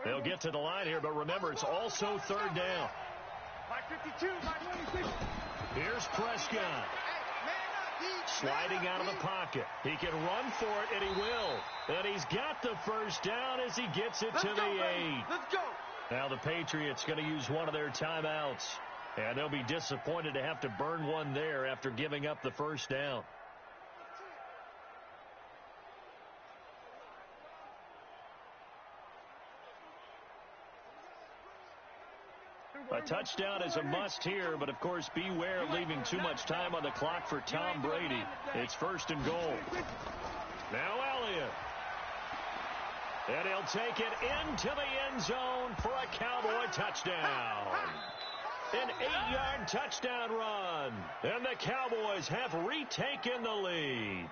S2: They'll get to the line here, but remember, it's also 3rd down. Here's Prescott. Sliding out of the pocket. He can run for it, and he will. And he's got the first down as he gets it to the 8.
S4: Let's go.
S2: Now the Patriots going to use one of their timeouts. And they'll be disappointed to have to burn one there after giving up the first down. A touchdown is a must here, but of course beware of leaving too much time on the clock for Tom Brady. It's 1st and goal. Now Elliott. And he'll take it into the end zone for a Cowboy touchdown. An 8-yard touchdown run. And the Cowboys have retaken the lead.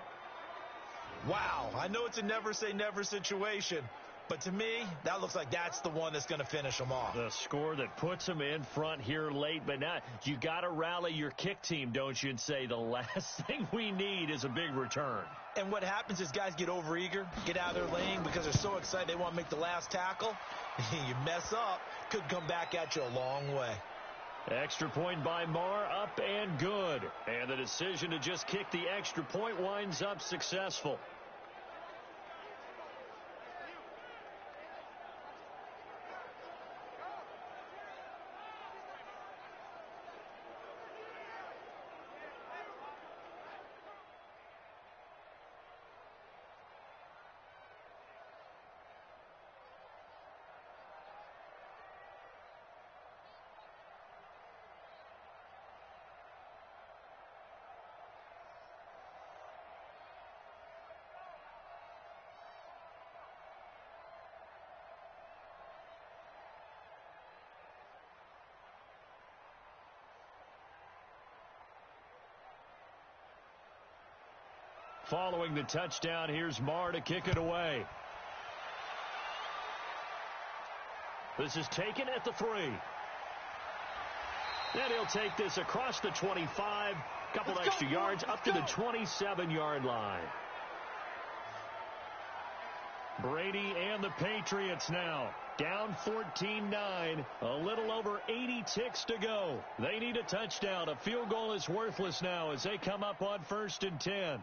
S3: Wow, I know it's a never-say-never situation, but to me, that looks like that's the one that's going to finish them off.
S2: The score that puts them in front here late, but now you got to rally your kick team, don't you, and say the last thing we need is a big return.
S3: And what happens is guys get overeager, get out of their lane because they're so excited they want to make the last tackle. You mess up, could come back at you a long way.
S2: Extra point by Marr, up and good. And the decision to just kick the extra point winds up successful. Following the touchdown, here's Marr to kick it away. This is taken at the 3. And he'll take this across the 25. Couple extra yards up to the 27-yard line. Brady and the Patriots now down 14-9. A little over 80 ticks to go. They need a touchdown. A field goal is worthless now as they come up on 1st and 10.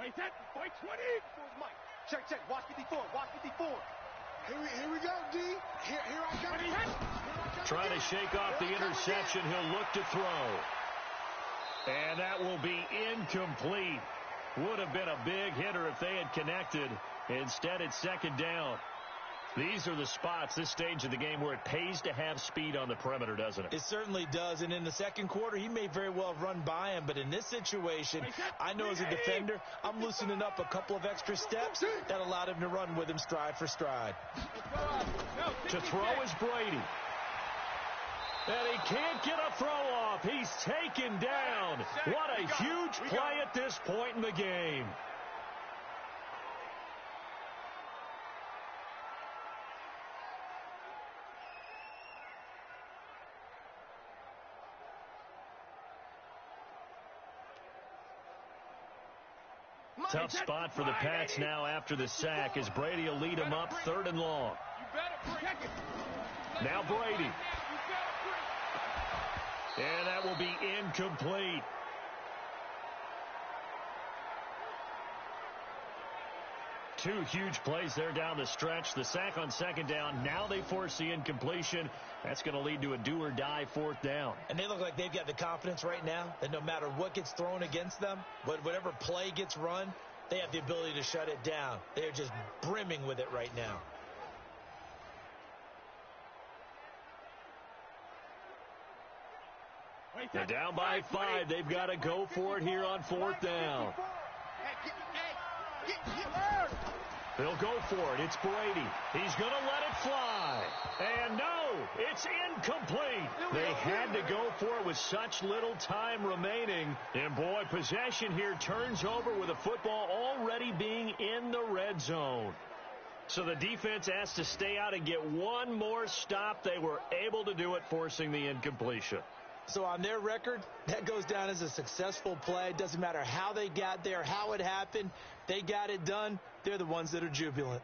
S4: Wait, that by 20. Mike, check. Watch 54. Watch 54. Here we go, D. Here I come.
S2: Trying to shake off the interception. He'll look to throw. And that will be incomplete. Would have been a big hitter if they had connected. Instead, it's 2nd down. These are the spots, this stage of the game, where it pays to have speed on the perimeter, doesn't it?
S3: It certainly does. And in the 2nd quarter, he may very well have run by him. But in this situation, I know as a defender, I'm loosening up a couple of extra steps that allowed him to run with him stride for stride.
S2: To throw is Brady. And he can't get a throw off. He's taken down. What a huge play at this point in the game. Tough spot for the Pats now after the sack as Brady will lead them up 3rd and long. Now Brady. And that will be incomplete. Two huge plays there down the stretch. The sack on 2nd down. Now they force the incompletion. That's going to lead to a do-or-die 4th down.
S3: And they look like they've got the confidence right now that no matter what gets thrown against them, but whatever play gets run, they have the ability to shut it down. They're just brimming with it right now.
S2: They're down by 5. They've got to go for it here on 4th down. They'll go for it. It's Brady. He's going to let it fly. And no, it's incomplete. They had to go for it with such little time remaining. And boy, possession here turns over with the football already being in the red zone. So the defense has to stay out and get one more stop. They were able to do it, forcing the incompletion.
S3: So on their record, that goes down as a successful play. Doesn't matter how they got there, how it happened. They got it done. They're the ones that are jubilant.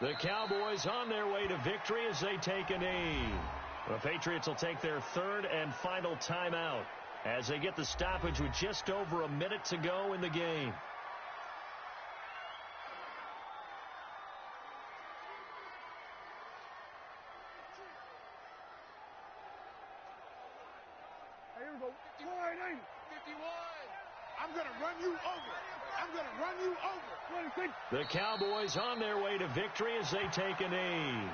S2: The Cowboys on their way to victory as they take a knee. The Patriots will take their 3rd and final timeout as they get the stoppage with just over a minute to go in the game.
S4: Here we go. 51. I'm going to run you over. I'm going to run you over.
S2: The Cowboys on their way to victory as they take a knee.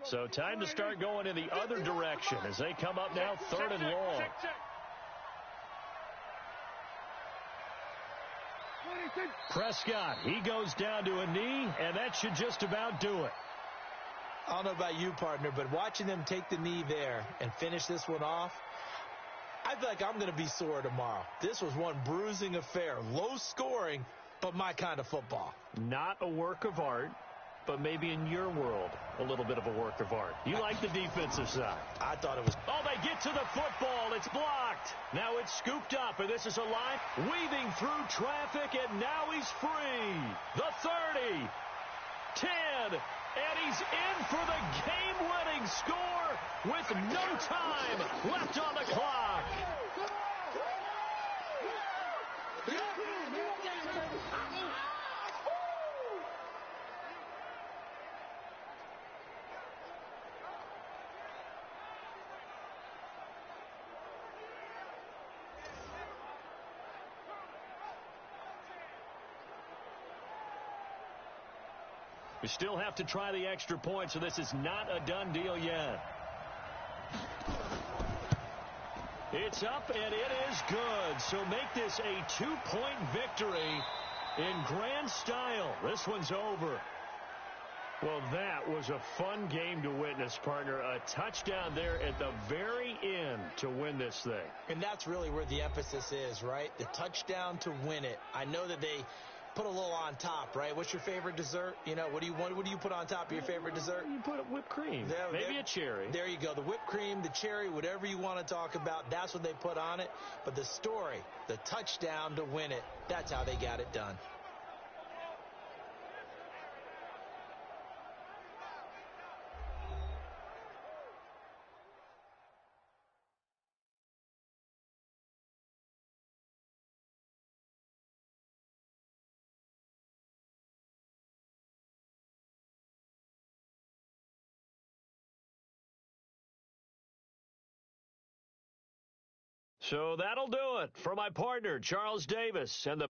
S2: So time to start going in the other direction as they come up now 3rd and long. Prescott, he goes down to a knee, and that should just about do it.
S3: I don't know about you, partner, but watching them take the knee there and finish this one off, I feel like I'm going to be sore tomorrow. This was one bruising affair. Low scoring, but my kind of football.
S2: Not a work of art, but maybe in your world, a little bit of a work of art. You like the defensive side.
S3: I thought it was.
S2: Oh, they get to the football. It's blocked. Now it's scooped up, and this is a line weaving through traffic, and now he's free. The 30, 10, and he's in for the game-winning score with no time left on the clock. We still have to try the extra point, so this is not a done deal yet. It's up, and it is good. So make this a 2-point victory in grand style. This one's over. Well, that was a fun game to witness, partner. A touchdown there at the very end to win this thing.
S3: And that's really where the emphasis is, right? The touchdown to win it. I know that they put a little on top, right? What's your favorite dessert? You know, what do you put on top of your favorite dessert?
S2: You put whipped cream. Maybe a cherry.
S3: There you go. The whipped cream, the cherry, whatever you want to talk about, that's what they put on it. But the story, the touchdown to win it, that's how they got it done.
S2: So that'll do it for my partner, Charles Davis, and the